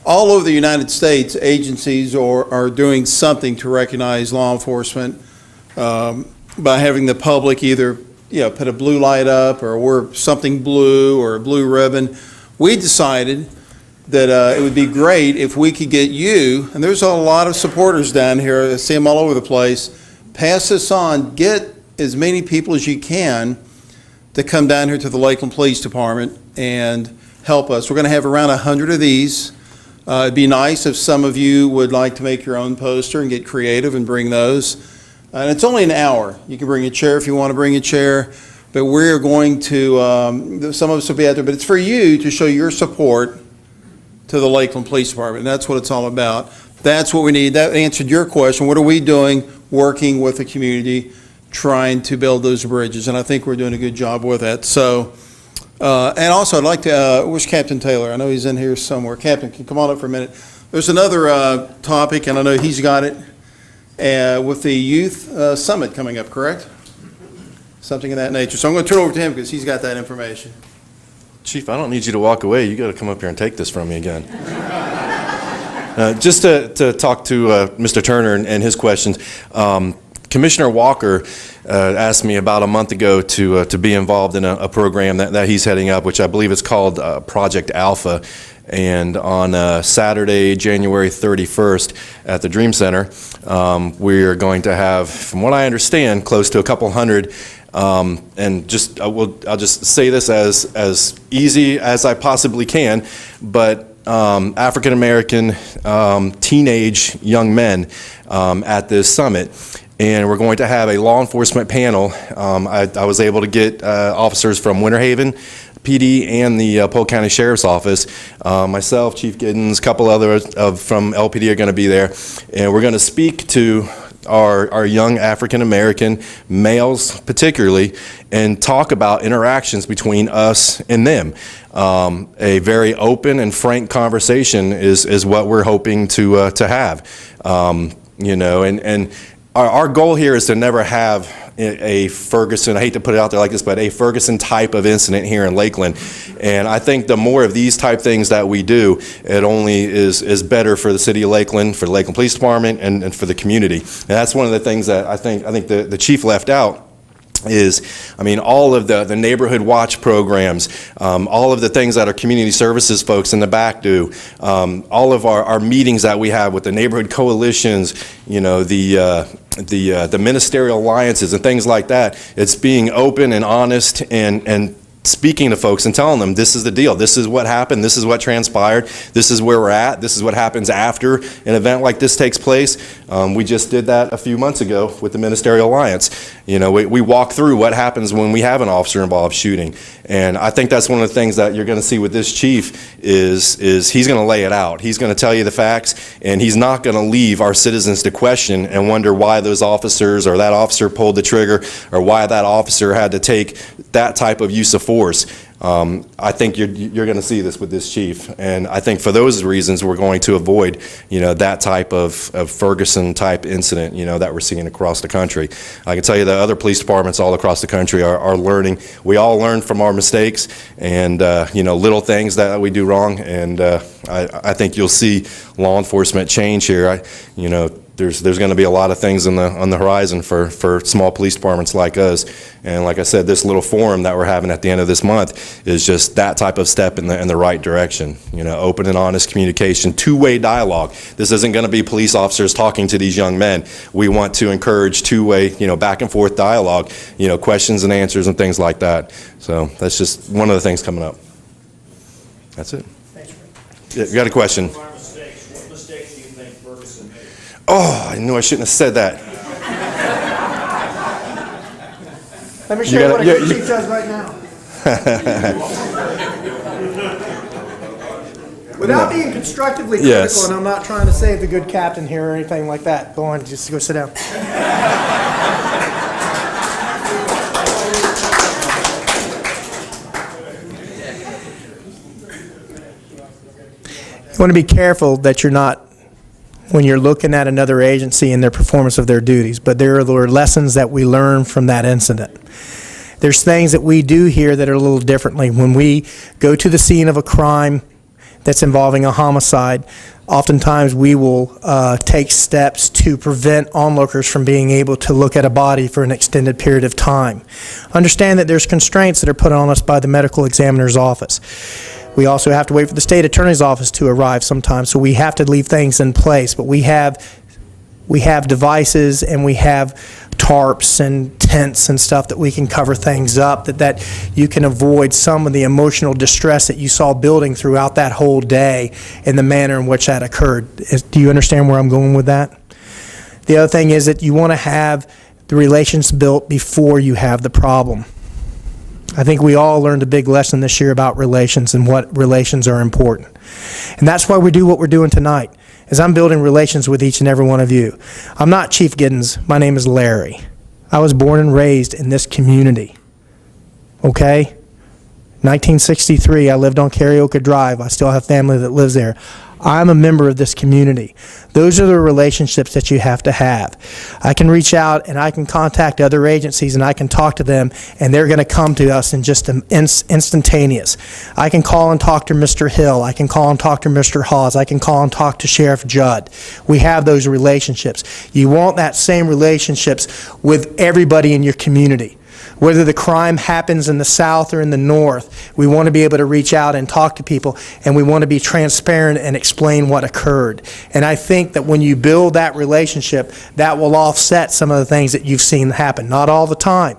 All over the United States, agencies are doing something to recognize law enforcement by having the public either put a blue light up or wear something blue or a blue ribbon. We decided that it would be great if we could get you, and there's a lot of supporters down here, I see them all over the place, pass this on, get as many people as you can to come down here to the Lakeland Police Department and help us. We're going to have around 100 of these. It'd be nice if some of you would like to make your own poster and get creative and bring those. And it's only an hour. You can bring a chair if you want to bring a chair, but we're going to, some of us will be out there, but it's for you to show your support to the Lakeland Police Department. That's what it's all about. That's what we need. That answered your question. What are we doing working with the community, trying to build those bridges? And I think we're doing a good job with that. So, and also I'd like to, where's Captain Taylor? I know he's in here somewhere. Captain, can you come on up for a minute? There's another topic, and I know he's got it, with the Youth Summit coming up, correct? Something of that nature. So I'm going to turn it over to him because he's got that information. Chief, I don't need you to walk away. You got to come up here and take this from me again. Just to talk to Mr. Turner and his questions, Commissioner Walker asked me about a month ago to be involved in a program that he's heading up, which I believe is called Project Alpha. And on Saturday, January 31st at the Dream Center, we are going to have, from what I understand, close to a couple hundred. And just I'll just say this as easy as I possibly can, but African American teenage young men at this summit. And we're going to have a law enforcement panel. I was able to get officers from Winter Haven, PD and the Polk County Sheriff's Office. Myself, Chief Giddens, a couple others from LPD are going to be there, and we're going to speak to our young African American males particularly, and talk about interactions between us and them. A very open and frank conversation is what we're hoping to have. You know, and our goal here is to never have a Ferguson, I hate to put it out there like this, but a Ferguson type of incident here in Lakeland. And I think the more of these type things that we do, it only is better for the city of Lakeland, for the Lakeland Police Department, and for the community. And that's one of the things that I think the chief left out is, I mean, all of the neighborhood watch programs, all of the things that our community services folks in the back do, all of our meetings that we have with the neighborhood coalitions, you know, the ministerial alliances and things like that. It's being open and honest and speaking to folks and telling them this is the deal, this is what happened, this is what transpired, this is where we're at, this is what happens after an event like this takes place. We just did that a few months ago with the Ministerial Alliance. You know, we walk through what happens when we have an officer-involved shooting. And I think that's one of the things that you're going to see with this chief is he's going to lay it out. He's going to tell you the facts, and he's not going to leave our citizens to question and wonder why those officers or that officer pulled the trigger or why that officer had to take that type of use of force. I think you're going to see this with this chief, and I think for those reasons we're going to avoid, you know, that type of Ferguson type incident, you know, that we're seeing across the country. I can tell you that other police departments all across the country are learning. We all learn from our mistakes and you know, little things that we do wrong, and I think you'll see law enforcement change here. You know, there's going to be a lot of things on the horizon for small police departments like us. And like I said, this little forum that we're having at the end of this month is just that type of step in the right direction. You know, open and honest communication, two-way dialogue. This isn't going to be police officers talking to these young men. We want to encourage two-way, you know, back and forth dialogue, you know, questions and answers and things like that. So that's just one of the things coming up. That's it. Yeah, you got a question? Oh, I knew I shouldn't have said that. Let me show you what a good chief does right now. Without being constructively critical, Yes. and I'm not trying to save the good captain here or anything like that. Go on, just go sit down. You want to be careful that you're not, when you're looking at another agency and their performance of their duties, but there are lessons that we learn from that incident. There's things that we do here that are a little differently. When we go to the scene of a crime that's involving a homicide, oftentimes we will take steps to prevent onlookers from being able to look at a body for an extended period of time. Understand that there's constraints that are put on us by the medical examiner's office. We also have to wait for the state attorney's office to arrive sometimes, so we have to leave things in place. But we have devices and we have tarps and tents and stuff that we can cover things up, that you can avoid some of the emotional distress that you saw building throughout that whole day in the manner in which that occurred. Do you understand where I'm going with that? The other thing is that you want to have the relations built before you have the problem. I think we all learned a big lesson this year about relations and what relations are important. And that's why we do what we're doing tonight, is I'm building relations with each and every one of you. I'm not Chief Giddens. My name is Larry. I was born and raised in this community. Okay? 1963, I lived on Carioca Drive. I still have family that lives there. I'm a member of this community. Those are the relationships that you have to have. I can reach out and I can contact other agencies and I can talk to them, and they're going to come to us in just instantaneous. I can call and talk to Mr. Hill. I can call and talk to Mr. Hawes. I can call and talk to Sheriff Judd. We have those relationships. You want that same relationships with everybody in your community. Whether the crime happens in the south or in the north, we want to be able to reach out and talk to people, and we want to be transparent and explain what occurred. And I think that when you build that relationship, that will offset some of the things that you've seen happen. Not all the time.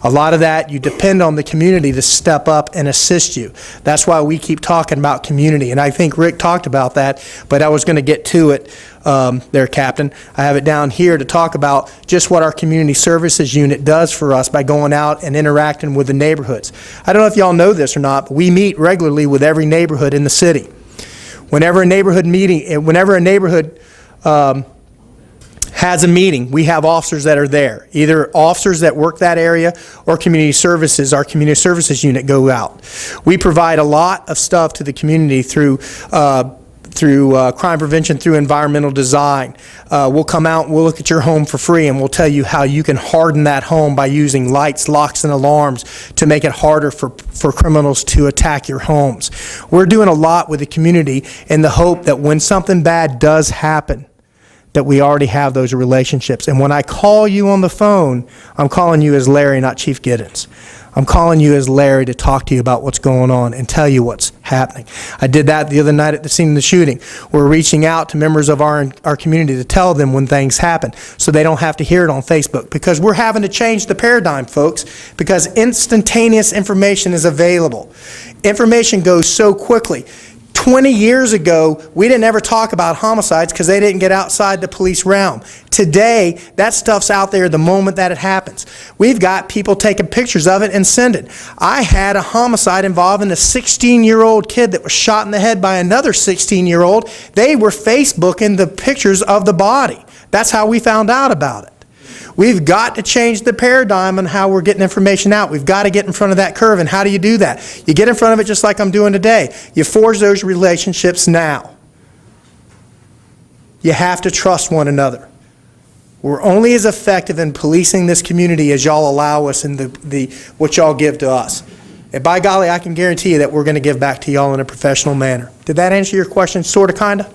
A lot of that, you depend on the community to step up and assist you. That's why we keep talking about community, and I think Rick talked about that, but I was going to get to it there, Captain. I have it down here to talk about just what our community services unit does for us by going out and interacting with the neighborhoods. I don't know if y'all know this or not, but we meet regularly with every neighborhood in the city. Whenever a neighborhood has a meeting, we have officers that are there, either officers that work that area or community services. Our community services unit go out. We provide a lot of stuff to the community through crime prevention, through environmental design. We'll come out, we'll look at your home for free, and we'll tell you how you can harden that home by using lights, locks, and alarms to make it harder for criminals to attack your homes. We're doing a lot with the community in the hope that when something bad does happen, that we already have those relationships. And when I call you on the phone, I'm calling you as Larry, not Chief Giddens. I'm calling you as Larry to talk to you about what's going on and tell you what's happening. I did that the other night at the scene of the shooting. We're reaching out to members of our community to tell them when things happen so they don't have to hear it on Facebook, because we're having to change the paradigm, folks, because instantaneous information is available. Information goes so quickly. 20 years ago, we didn't ever talk about homicides because they didn't get outside the police realm. Today, that stuff's out there the moment that it happens. We've got people taking pictures of it and send it. I had a homicide involving a 16-year-old kid that was shot in the head by another 16-year-old. They were Facebooking the pictures of the body. That's how we found out about it. We've got to change the paradigm on how we're getting information out. We've got to get in front of that curve. And how do you do that? You get in front of it just like I'm doing today. You forge those relationships now. You have to trust one another. We're only as effective in policing this community as y'all allow us in what y'all give to us. And by golly, I can guarantee you that we're going to give back to y'all in a professional manner. Did that answer your question, sort of, kind of?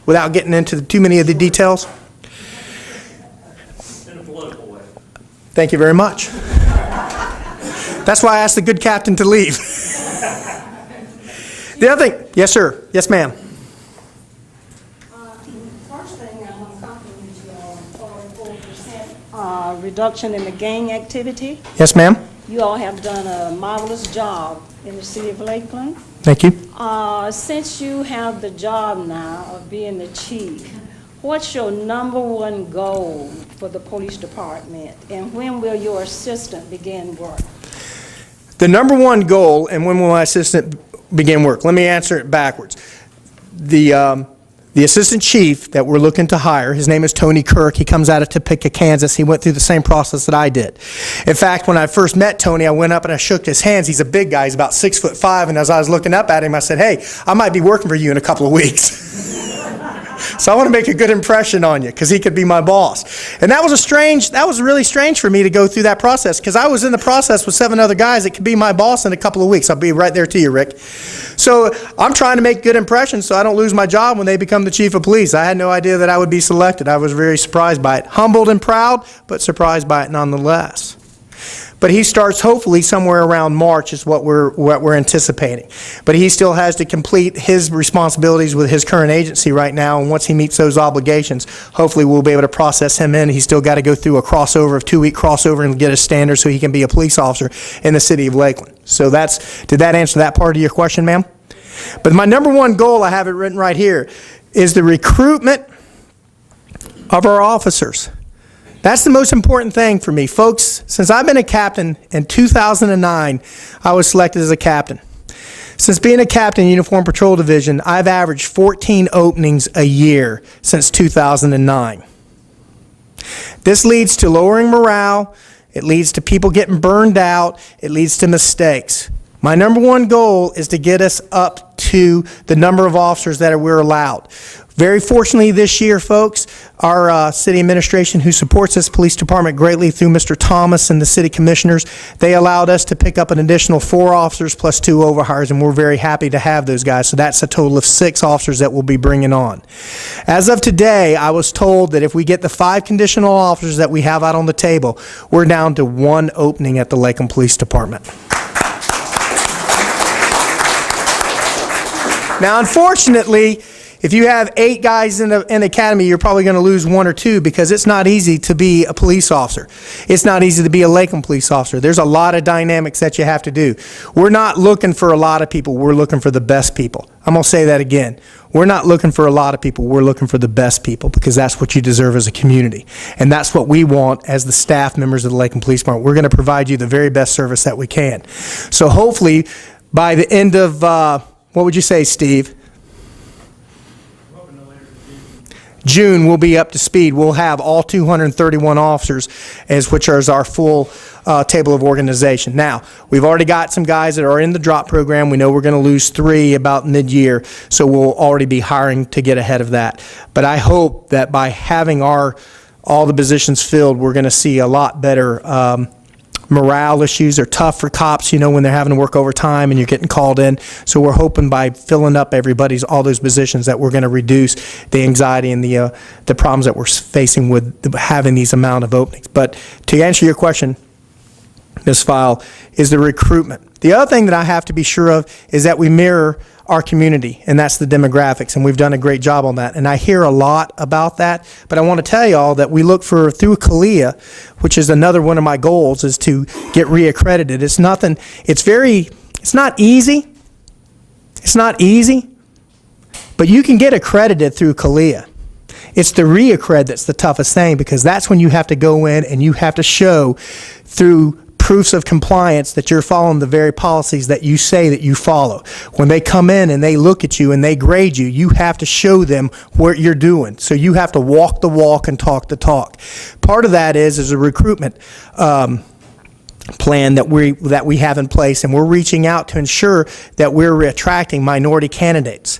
Without getting into too many of the details? Thank you very much. That's why I asked the good captain to leave. The other thing, yes, sir. Yes, ma'am. First thing I want to compliment you on 44% reduction in the gang activity. Yes, ma'am. You all have done a marvelous job in the city of Lakeland. Thank you. Since you have the job now of being the chief, what's your #1 goal for the police department, and when will your assistant begin work? The #1 goal, and when will my assistant begin work? Let me answer it backwards. The assistant chief that we're looking to hire, his name is Tony Kirk. He comes out of Topeka, Kansas. He went through the same process that I did. In fact, when I first met Tony, I went up and I shook his hands. He's a big guy. He's about 6'5", and as I was looking up at him, I said, "Hey, I might be working for you in a couple of weeks." So I want to make a good impression on you because he could be my boss. And that was really strange for me to go through that process, because I was in the process with 7 other guys that could be my boss in a couple of weeks. I'll be right there to you, Rick. So I'm trying to make good impressions so I don't lose my job when they become the chief of police. I had no idea that I would be selected. I was very surprised by it. Humbled and proud, but surprised by it nonetheless. But he starts hopefully somewhere around March is what we're anticipating. But he still has to complete his responsibilities with his current agency right now, and once he meets those obligations, hopefully we'll be able to process him in. He's still got to go through a 2-week crossover and get a standard so he can be a police officer in the city of Lakeland. So did that answer that part of your question, ma'am? But my #1 goal, I have it written right here, is the recruitment of our officers. That's the most important thing for me. Folks, since I've been a captain in 2009, I was selected as a captain. Since being a captain in Uniform Patrol Division, I've averaged 14 openings a year since 2009. This leads to lowering morale. It leads to people getting burned out. It leads to mistakes. My #1 goal is to get us up to the number of officers that we're allowed. Very fortunately this year, folks, our city administration, who supports this police department greatly through Mr. Thomas and the city commissioners, they allowed us to pick up an additional 4 officers plus 2 overhires, and we're very happy to have those guys. So that's a total of 6 officers that we'll be bringing on. As of today, I was told that if we get the 5 conditional officers that we have out on the table, we're down to 1 opening at the Lakeland Police Department. Now, unfortunately, if you have 8 guys in the academy, you're probably going to lose 1 or 2 because it's not easy to be a police officer. It's not easy to be a Lakeland police officer. There's a lot of dynamics that you have to do. We're not looking for a lot of people. We're looking for the best people. I'm going to say that again. We're not looking for a lot of people. We're looking for the best people because that's what you deserve as a community. And that's what we want as the staff members of the Lakeland Police Department. We're going to provide you the very best service that we can. So hopefully, by the end of, what would you say, Steve? June, we'll be up to speed. We'll have all 231 officers, which is our full table of organization. Now, we've already got some guys that are in the drop program. We know we're going to lose 3 about mid-year, so we'll already be hiring to get ahead of that. But I hope that by having all the positions filled, we're going to see a lot better morale issues are tough for cops, when they're having to work overtime and you're getting called in. So we're hoping by filling up all those positions that we're going to reduce the anxiety and the problems that we're facing with having these amount of openings. But to answer your question, Ms. File, is the recruitment. The other thing that I have to be sure of is that we mirror our community, and that's the demographics, and we've done a great job on that. And I hear a lot about that, but I want to tell you all that we look for, through CALEA, which is another one of my goals, is to get reaccredited. It's not easy. It's not easy, but you can get accredited through CALEA. It's the reaccred that's the toughest thing because that's when you have to go in and you have to show through proofs of compliance that you're following the very policies that you say that you follow. When they come in and they look at you and they grade you, you have to show them what you're doing. So you have to walk the walk and talk the talk. Part of that is a recruitment plan that we have in place, and we're reaching out to ensure that we're attracting minority candidates.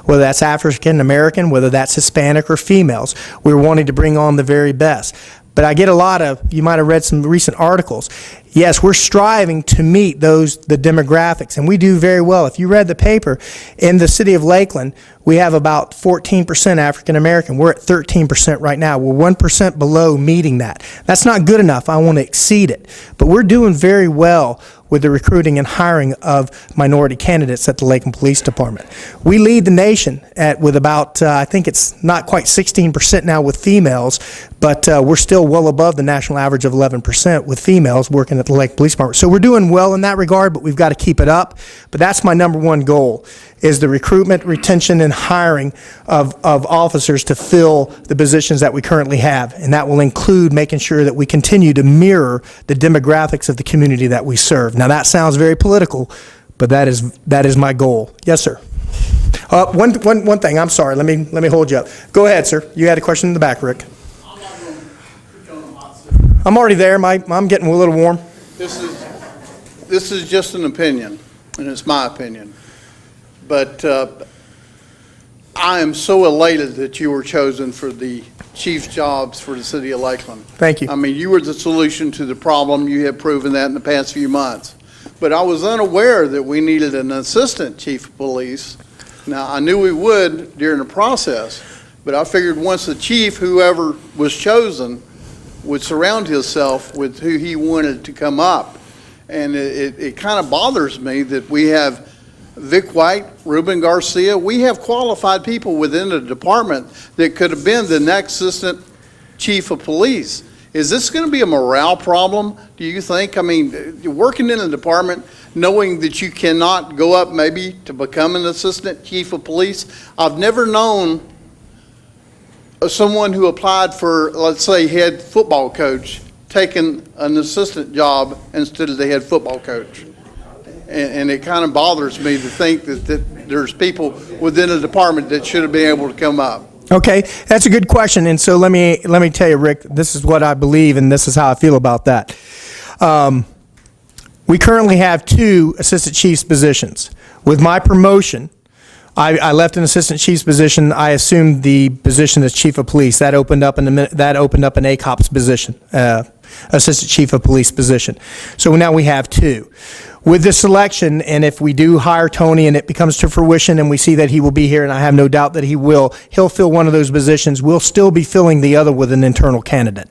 Whether that's African American, whether that's Hispanic or females, we're wanting to bring on the very best. But I get a lot of, you might have read some recent articles. Yes, we're striving to meet the demographics, and we do very well. If you read the paper, in the city of Lakeland, we have about 14% African American. We're at 13% right now. We're 1% below meeting that. That's not good enough. I want to exceed it. But we're doing very well with the recruiting and hiring of minority candidates at the Lakeland Police Department. We lead the nation with about, I think it's not quite 16% now with females, but we're still well above the national average of 11% with females working at the Lakeland Police Department. So we're doing well in that regard, but we've got to keep it up. But that's my number one goal, is the recruitment, retention, and hiring of officers to fill the positions that we currently have. And that will include making sure that we continue to mirror the demographics of the community that we serve. Now, that sounds very political, but that is my goal. Yes, sir. One thing, I'm sorry, let me hold you up. Go ahead, sir. You had a question in the back, Rick. I'm already there. I'm getting a little warm. This is just an opinion, and it's my opinion. But I am so elated that you were chosen for the chief jobs for the city of Lakeland. Thank you. I mean, you were the solution to the problem. You have proven that in the past few months. But I was unaware that we needed an assistant chief of police. Now, I knew we would during the process, but I figured once the chief, whoever was chosen, would surround himself with who he wanted to come up. And it kind of bothers me that we have Vic White, Ruben Garcia. We have qualified people within the department that could have been the next assistant chief of police. Is this going to be a morale problem, do you think? I mean, you're working in a department knowing that you cannot go up maybe to become an assistant chief of police. I've never known someone who applied for, let's say, head football coach, taking an assistant job instead of the head football coach. And it kind of bothers me to think that there's people within a department that should have been able to come up. Okay, that's a good question. And so let me tell you, Rick, this is what I believe, and this is how I feel about that. We currently have 2 assistant chiefs positions. With my promotion, I left an assistant chief's position. I assumed the position as chief of police. That opened up an ACOPS position, assistant chief of police position. So now we have 2. With this selection, and if we do hire Tony and it becomes to fruition and we see that he will be here, and I have no doubt that he'll fill one of those positions, we'll still be filling the other with an internal candidate.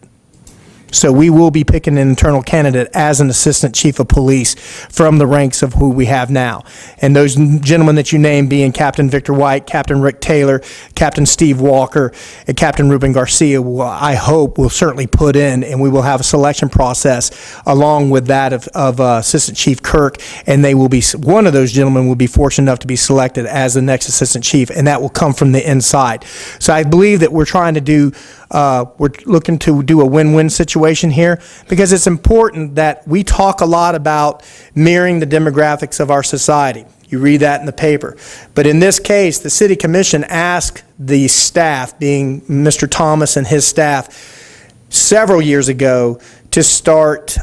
So we will be picking an internal candidate as an assistant chief of police from the ranks of who we have now. And those gentlemen that you named being Captain Victor White, Captain Rick Taylor, Captain Steve Walker, and Captain Ruben Garcia, I hope will certainly put in, and we will have a selection process along with that of Assistant Chief Kirk, and they will be, one of those gentlemen will be fortunate enough to be selected as the next assistant chief, and that will come from the inside. So I believe that we're trying to do, we're looking to do a win-win situation here, because it's important that we talk a lot about mirroring the demographics of our society. You read that in the paper. But in this case, the City Commission asked the staff, being Mr. Thomas and his staff, several years ago to start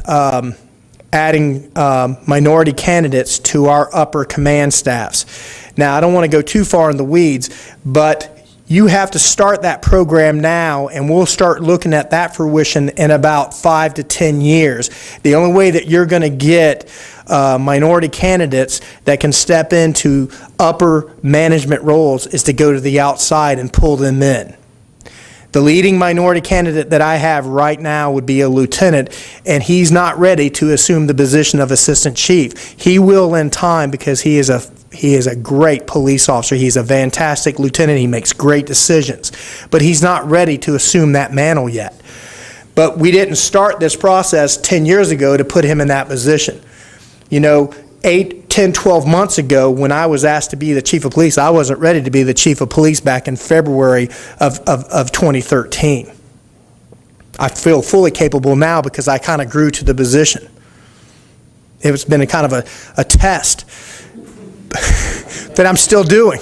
adding minority candidates to our upper command staffs. Now, I don't want to go too far in the weeds, but you have to start that program now, and we'll start looking at that fruition in about 5 to 10 years. The only way that you're going to get minority candidates that can step into upper management roles is to go to the outside and pull them in. The leading minority candidate that I have right now would be a lieutenant, and he's not ready to assume the position of assistant chief. He will in time, because he is a great police officer. He's a fantastic lieutenant. He makes great decisions. But he's not ready to assume that mantle yet. But we didn't start this process 10 years ago to put him in that position. You know, 8, 10, 12 months ago, when I was asked to be the chief of police, I wasn't ready to be the chief of police back in February of 2013. I feel fully capable now because I kind of grew to the position. It's been a kind of a test that I'm still doing.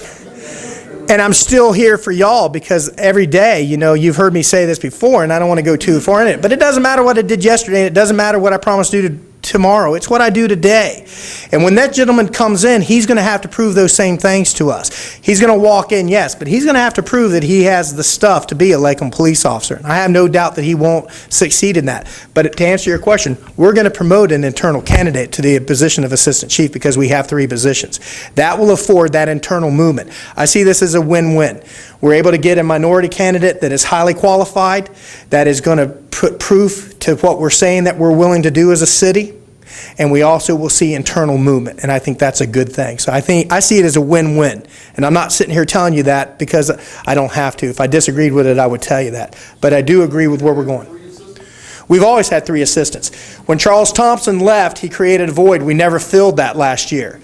And I'm still here for y'all, because every day, you know, you've heard me say this before, and I don't want to go too far in it, but it doesn't matter what I did yesterday, and it doesn't matter what I promised to do tomorrow. It's what I do today. And when that gentleman comes in, he's going to have to prove those same things to us. He's going to walk in, yes, but he's going to have to prove that he has the stuff to be a Lakeland police officer. And I have no doubt that he won't succeed in that. But to answer your question, we're going to promote an internal candidate to the position of assistant chief, because we have 3 positions. That will afford that internal movement. I see this as a win-win. We're able to get a minority candidate that is highly qualified, that is going to put proof to what we're saying that we're willing to do as a city, and we also will see internal movement, and I think that's a good thing. So I see it as a win-win, and I'm not sitting here telling you that because I don't have to. If I disagreed with it, I would tell you that. But I do agree with where we're going. We've always had 3 assistants. When Charles Thompson left, he created a void. We never filled that last year.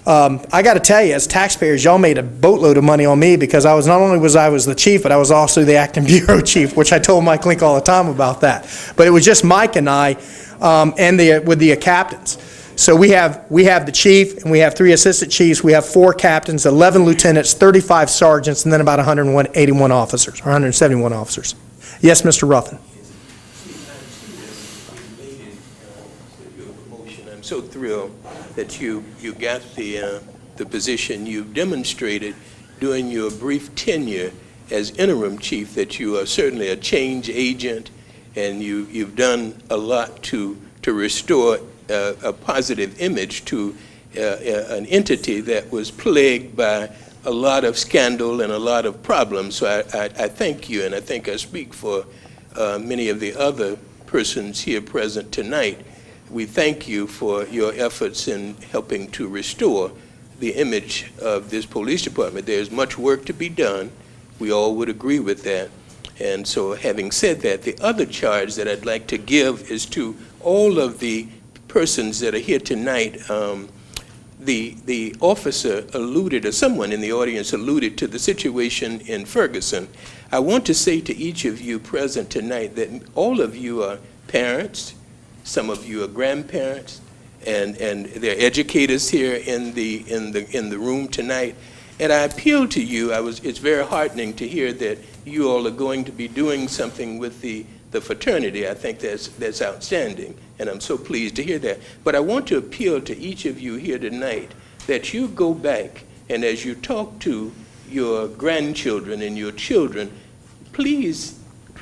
I got to tell you, as taxpayers, y'all made a boatload of money on me, because I was the chief, but I was also the acting bureau chief, which I told Mike Link all the time about that. But it was just Mike and I, with the captains. So we have the chief, and we have 3 assistant chiefs. We have 4 captains, 11 lieutenants, 35 sergeants, and then about 181 officers, or 171 officers. Yes, Mr. Ruffin. I'm so thrilled that you got the position. You've demonstrated during your brief tenure as interim chief that you are certainly a change agent, and you've done a lot to restore a positive image to an entity that was plagued by a lot of scandal and a lot of problems. So I thank you, and I think I speak for many of the other persons here present tonight. We thank you for your efforts in helping to restore the image of this police department. There's much work to be done. We all would agree with that. And so, having said that, the other charge that I'd like to give is to all of the persons that are here tonight. The officer alluded, or someone in the audience alluded to the situation in Ferguson. I want to say to each of you present tonight that all of you are parents, some of you are grandparents, and there are educators here in the room tonight. And I appeal to you. It's very heartening to hear that you all are going to be doing something with the fraternity. I think that's outstanding, and I'm so pleased to hear that. But I want to appeal to each of you here tonight that you go back, and as you talk to your grandchildren and your children, please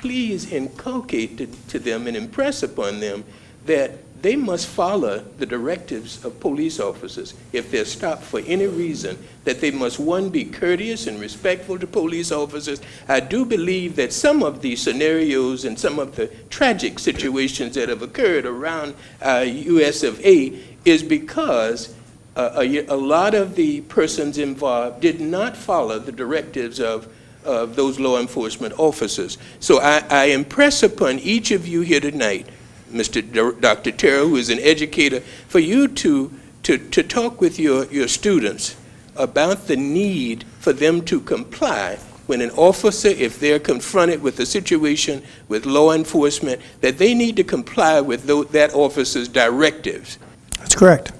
inculcate to them and impress upon them that they must follow the directives of police officers. If they're stopped for any reason, that they must, one, be courteous and respectful to police officers. I do believe that some of these scenarios and some of the tragic situations that have occurred around US of A is because a lot of the persons involved did not follow the directives of those law enforcement officers. So I impress upon each of you here tonight, Dr. Terrell, who is an educator, for you to talk with your students about the need for them to comply when an officer, if they're confronted with a situation with law enforcement, that they need to comply with that officer's directives. That's correct.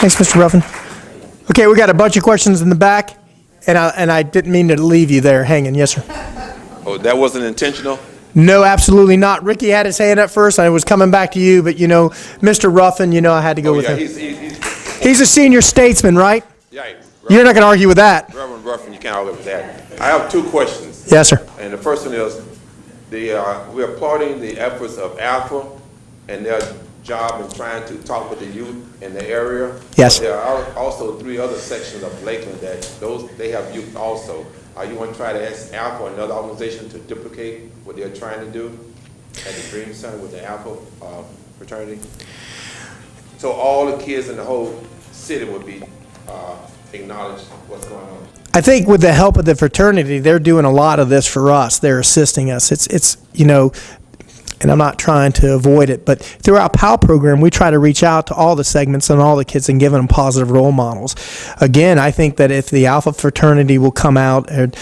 Thanks, Mr. Ruffin. Okay, we got a bunch of questions in the back, and I didn't mean to leave you there hanging. Yes, sir. Oh, that wasn't intentional? No, absolutely not. Ricky had his hand up first. I was coming back to you, but, Mr. Ruffin, I had to go with him. He's a senior statesman, right? Yeah. You're not going to argue with that. Reverend Ruffin, you can't argue with that. I have two questions. Yes, sir. And the first one is, we're applauding the efforts of Alpha and their job in trying to talk with the youth in the area. Yes. But there are also 3 other sections of Lakeland that they have youth also. Are you going to try to ask Alpha or another organization to duplicate what they're trying to do at the Dream Center with the Alpha fraternity? So all the kids in the whole city would be acknowledged what's going on. I think with the help of the fraternity, they're doing a lot of this for us. They're assisting us. It's and I'm not trying to avoid it, but through our PAL program, we try to reach out to all the segments and all the kids and give them positive role models. Again, I think that if the Alpha fraternity will come out and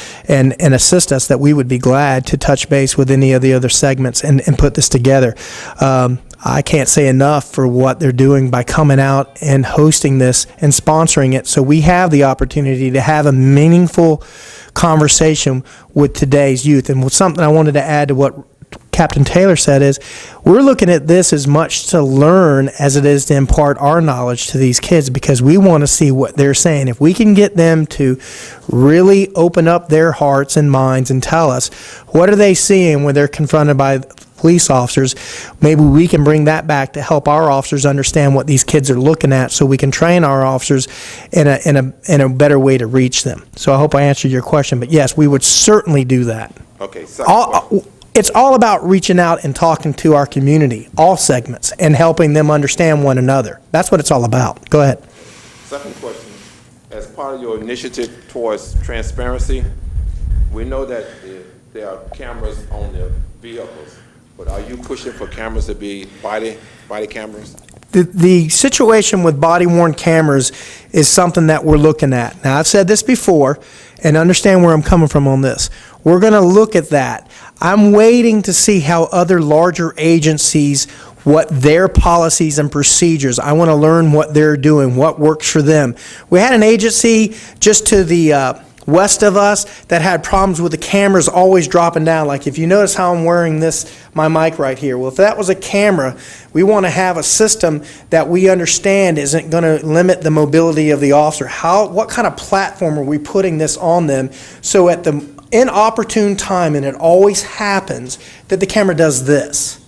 assist us, that we would be glad to touch base with any of the other segments and put this together. I can't say enough for what they're doing by coming out and hosting this and sponsoring it, so we have the opportunity to have a meaningful conversation with today's youth. And something I wanted to add to what Captain Taylor said is, we're looking at this as much to learn as it is to impart our knowledge to these kids, because we want to see what they're saying. If we can get them to really open up their hearts and minds and tell us, what are they seeing when they're confronted by police officers, maybe we can bring that back to help our officers understand what these kids are looking at, so we can train our officers in a better way to reach them. So I hope I answered your question, but yes, we would certainly do that. Okay. It's all about reaching out and talking to our community, all segments, and helping them understand one another. That's what it's all about. Go ahead. Second question, as part of your initiative towards transparency, we know that there are cameras on the vehicles, but are you pushing for cameras to be body cameras? The situation with body-worn cameras is something that we're looking at. Now, I've said this before, and understand where I'm coming from on this. We're going to look at that. I'm waiting to see how other larger agencies, what their policies and procedures. I want to learn what they're doing, what works for them. We had an agency just to the west of us that had problems with the cameras always dropping down. Like, if you notice how I'm wearing my mic right here. Well, if that was a camera, we want to have a system that we understand isn't going to limit the mobility of the officer. What kind of platform are we putting this on them, so at the inopportune time, and it always happens, that the camera does this.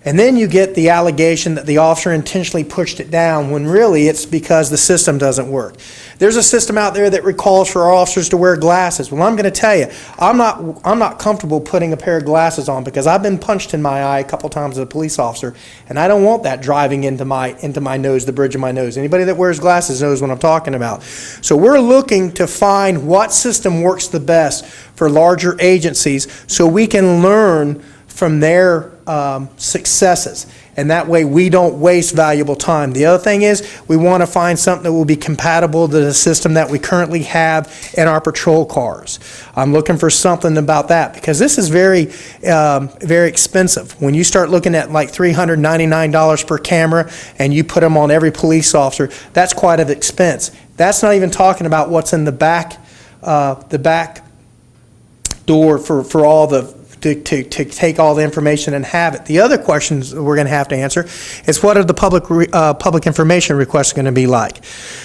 And then you get the allegation that the officer intentionally pushed it down, when really it's because the system doesn't work. There's a system out there that recalls for our officers to wear glasses. Well, I'm going to tell you, I'm not comfortable putting a pair of glasses on, because I've been punched in my eye a couple times as a police officer, and I don't want that driving into my nose, the bridge of my nose. Anybody that wears glasses knows what I'm talking about. So we're looking to find what system works the best for larger agencies, so we can learn from their successes, and that way we don't waste valuable time. The other thing is, we want to find something that will be compatible to the system that we currently have in our patrol cars. I'm looking for something about that, because this is very, very expensive. When you start looking at like $399 per camera, and you put them on every police officer, that's quite an expense. That's not even talking about what's in the back door for all to take all the information and have it. The other questions we're going to have to answer is, what are the public information requests going to be like?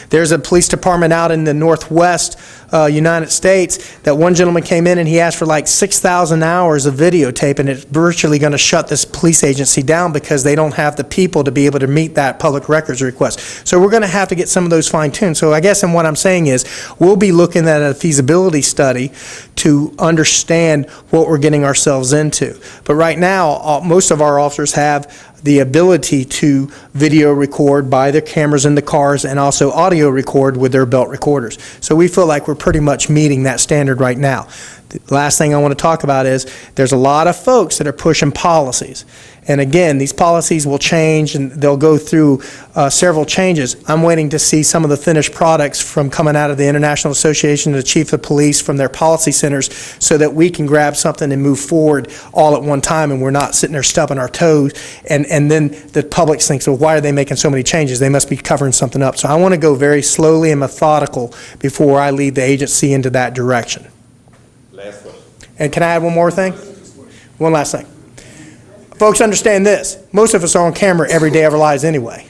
There's a police department out in the northwest United States that one gentleman came in and he asked for like 6,000 hours of videotape, and it's virtually going to shut this police agency down because they don't have the people to be able to meet that public records request. So we're going to have to get some of those fine-tuned. So I guess and what I'm saying is we'll be looking at a feasibility study to understand what we're getting ourselves into. But right now, most of our officers have the ability to video record by their cameras in the cars and also audio record with their belt recorders. So we feel like we're pretty much meeting that standard right now. The last thing I want to talk about is there's a lot of folks that are pushing policies. And again, these policies will change and they'll go through several changes. I'm waiting to see some of the finished products from coming out of the International Association of the Chief of Police from their policy centers so that we can grab something and move forward all at one time and we're not sitting there stubbing our toes. And then the public thinks, well, why are they making so many changes? They must be covering something up. So I want to go very slowly and methodical before I lead the agency into that direction. Last question. And can I add one more thing? One last thing. Folks, understand this. Most of us are on camera every day of our lives anyway.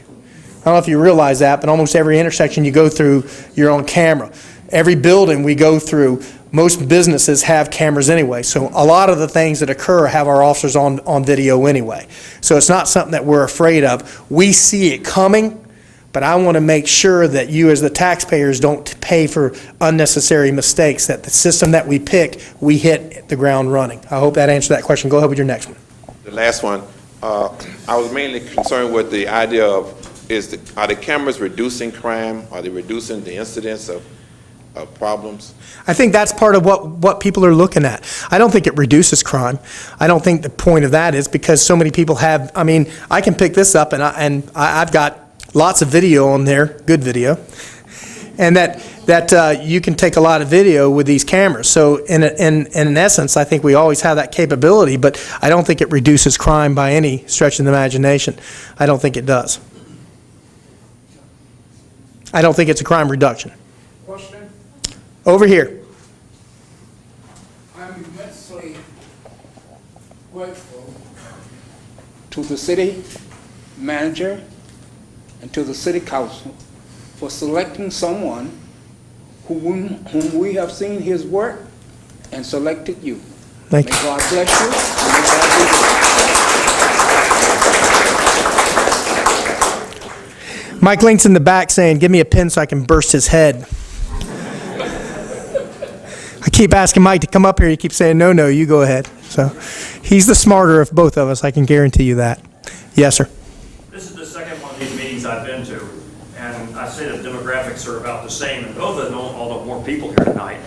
I don't know if you realize that, but almost every intersection you go through, you're on camera. Every building we go through, most businesses have cameras anyway. So a lot of the things that occur have our officers on video anyway. So it's not something that we're afraid of. We see it coming, but I want to make sure that you as the taxpayers don't pay for unnecessary mistakes, that the system that we pick, we hit the ground running. I hope that answered that question. Go ahead with your next one. The last one, I was mainly concerned with the idea of, are the cameras reducing crime? Are they reducing the incidence of problems? I think that's part of what people are looking at. I don't think it reduces crime. I don't think the point of that is because so many people have, I mean, I can pick this up and I've got lots of video on there, good video, and that you can take a lot of video with these cameras. So in essence, I think we always have that capability, but I don't think it reduces crime by any stretch of the imagination. I don't think it does. I don't think it's a crime reduction. Question? Over here. I'm immensely grateful to the city manager and to the city council for selecting someone whom we have seen his work and selected you. Thank you. May God bless you. And may God be with you. Mike Link's in the back saying, give me a pin so I can burst his head. I keep asking Mike to come up here. He keeps saying, no, you go ahead. So he's the smarter of both of us. I can guarantee you that. Yes, sir. This is the second one of these meetings I've been to, and I say the demographics are about the same, and although more people here tonight.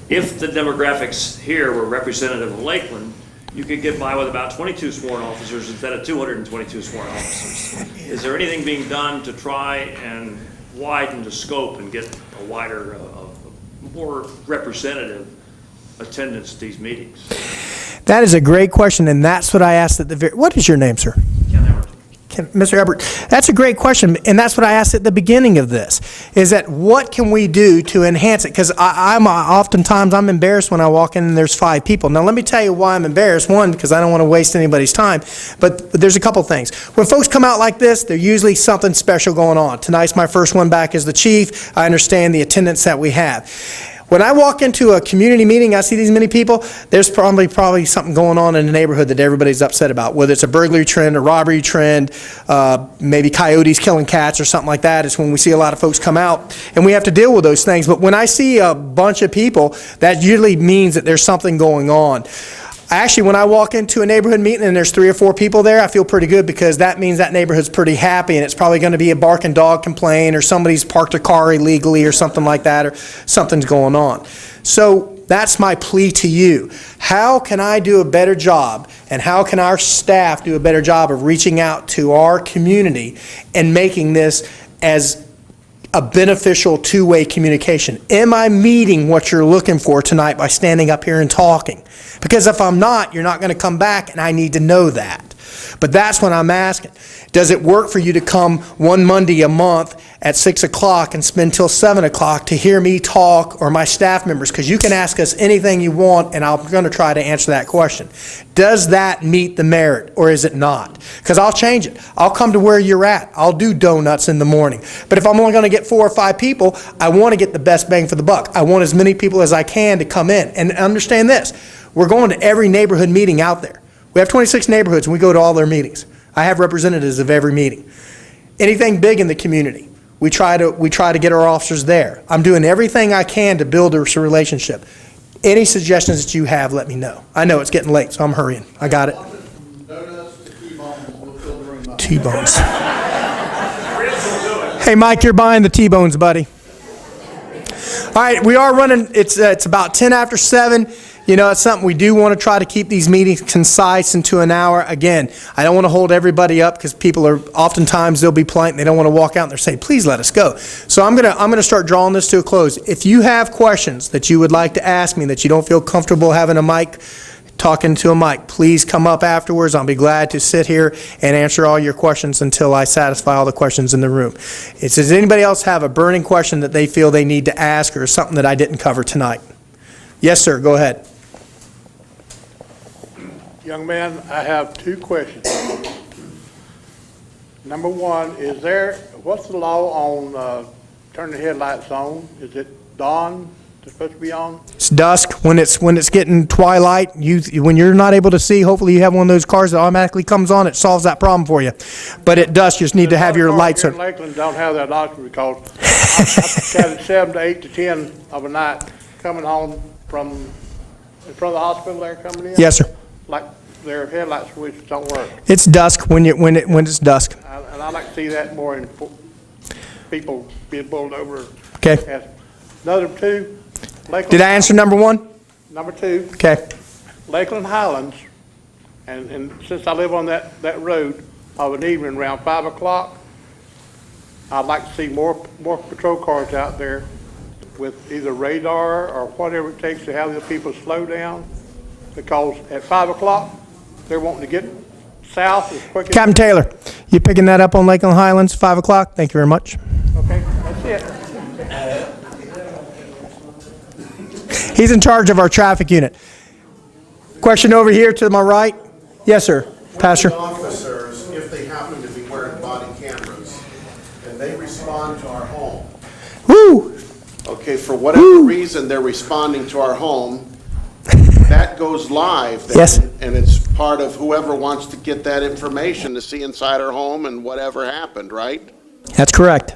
If the demographics here were representative of Lakeland, you could get by with about 22 sworn officers instead of 222 sworn officers. Is there anything being done to try and widen the scope and get a wider, more representative attendance at these meetings? That is a great question, and that's what I asked at the very... What is your name, sir? Mr. Ebert, that's a great question, and that's what I asked at the beginning of this, is that what can we do to enhance it? Because oftentimes I'm embarrassed when I walk in and there's 5 people. Now, let me tell you why I'm embarrassed. One, because I don't want to waste anybody's time, but there's a couple things. When folks come out like this, there's usually something special going on. Tonight's my first one back as the chief. I understand the attendance that we have. When I walk into a community meeting, I see these many people, there's probably something going on in the neighborhood that everybody's upset about, whether it's a burglary trend, a robbery trend, maybe coyotes killing cats or something like that. It's when we see a lot of folks come out, and we have to deal with those things. But when I see a bunch of people, that usually means that there's something going on. Actually, when I walk into a neighborhood meeting and there's 3 or 4 people there, I feel pretty good because that means that neighborhood's pretty happy, and it's probably going to be a barking dog complaint or somebody's parked a car illegally or something like that, or something's going on. So that's my plea to you. How can I do a better job, and how can our staff do a better job of reaching out to our community and making this as a beneficial two-way communication? Am I meeting what you're looking for tonight by standing up here and talking? Because if I'm not, you're not going to come back, and I need to know that. But that's what I'm asking. Does it work for you to come one Monday a month at 6 o'clock and spend till 7 o'clock to hear me talk or my staff members? Because you can ask us anything you want, and I'm going to try to answer that question. Does that meet the merit, or is it not? Because I'll change it. I'll come to where you're at. I'll do donuts in the morning. But if I'm only going to get 4 or 5 people, I want to get the best bang for the buck. I want as many people as I can to come in. And understand this, we're going to every neighborhood meeting out there. We have 26 neighborhoods, and we go to all their meetings. I have representatives of every meeting. Anything big in the community, we try to get our officers there. I'm doing everything I can to build a relationship. Any suggestions that you have, let me know. I know it's getting late, so I'm hurrying. I got it. T-bones. Hey, Mike, you're buying the T-bones, buddy. All right, we are running, it's about 10 after 7. You know, it's something we do want to try to keep these meetings concise into an hour. Again, I don't want to hold everybody up because people are, oftentimes they'll be polite and they don't want to walk out and they're saying, please let us go. So I'm gonna start drawing this to a close. If you have questions that you would like to ask me that you don't feel comfortable having a mic, talking to a mic, please come up afterwards. I'll be glad to sit here and answer all your questions until I satisfy all the questions in the room. Does anybody else have a burning question that they feel they need to ask or something that I didn't cover tonight? Yes, sir, go ahead. Young man, I have 2 questions. Number 1, what's the law on turning the headlights on? Is it dawn it's supposed to be on? It's dusk. When it's getting twilight, when you're not able to see, hopefully you have one of those cars that automatically comes on. It solves that problem for you. But at dusk, you just need to have your lights on. Lakeland don't have that option because I've got it 7 to 8 to 10 of a night coming home from in front of the hospital there coming in. Yes, sir. Like their headlight switches don't work. It's dusk when it's dusk. And I like to see that more in people being pulled over. Okay. Another 2. Lakeland, Did I answer number 1? Number 2. Okay. Lakeland Highlands, and since I live on that road of an evening around 5 o'clock, I'd like to see more patrol cars out there with either radar or whatever it takes to have the people slow down, because at 5 o'clock, they're wanting to get south as quick as... Captain Taylor, you picking that up on Lakeland Highlands, 5 o'clock? Thank you very much. Okay, that's it. He's in charge of our traffic unit. Question over here to my right. Yes, sir. Pastor. Officers, if they happen to be wearing body cameras, and they respond to our home. Woo! Okay, for whatever reason they're responding to our home, that goes live. Then, yes. And it's part of whoever wants to get that information to see inside our home and whatever happened, right? That's correct.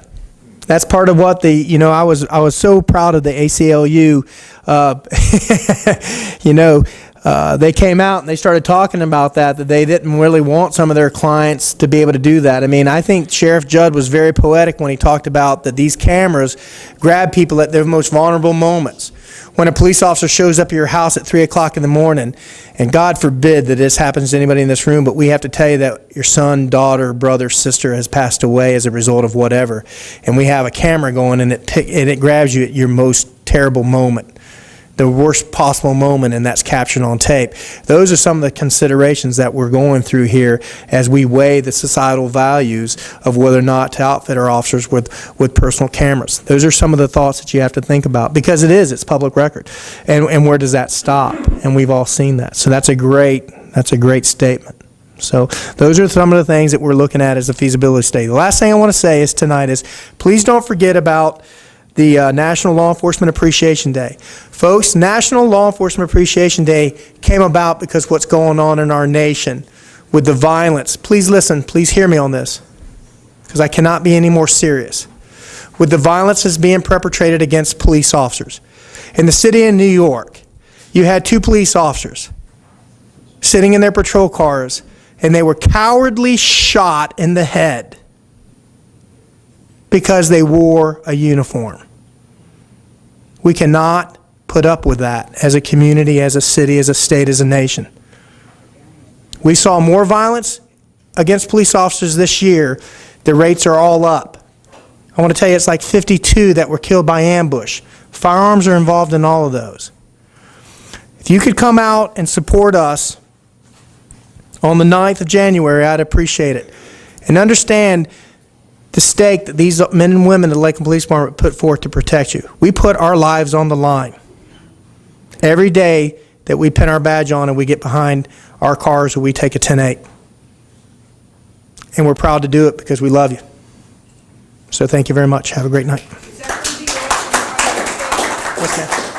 That's part of what I was so proud of the ACLU. They came out and they started talking about that they didn't really want some of their clients to be able to do that. I mean, I think Sheriff Judd was very poetic when he talked about that these cameras grab people at their most vulnerable moments. When a police officer shows up at your house at 3 o'clock in the morning, and God forbid that this happens to anybody in this room, but we have to tell you that your son, daughter, brother, sister has passed away as a result of whatever, and we have a camera going and it grabs you at your most terrible moment, the worst possible moment, and that's captured on tape. Those are some of the considerations that we're going through here as we weigh the societal values of whether or not to outfit our officers with personal cameras. Those are some of the thoughts that you have to think about, because it's public record. And where does that stop? And we've all seen that. So that's a great statement. So those are some of the things that we're looking at as a feasibility study. The last thing I want to say is tonight is please don't forget about the National Law Enforcement Appreciation Day. Folks, National Law Enforcement Appreciation Day came about because what's going on in our nation with the violence. Please listen, please hear me on this, because I cannot be any more serious. With the violence that's being perpetrated against police officers. In the city of New York, you had 2 police officers sitting in their patrol cars, and they were cowardly shot in the head because they wore a uniform. We cannot put up with that as a community, as a city, as a state, as a nation. We saw more violence against police officers this year. The rates are all up. I want to tell you it's like 52 that were killed by ambush. Firearms are involved in all of those. If you could come out and support us on the 9th of January, I'd appreciate it. And understand the stake that these men and women of the Lakeland Police Department put forth to protect you. We put our lives on the line every day that we pin our badge on and we get behind our cars or we take a 10-8. And we're proud to do it because we love you. So thank you very much. Have a great night. Yes, ma'am.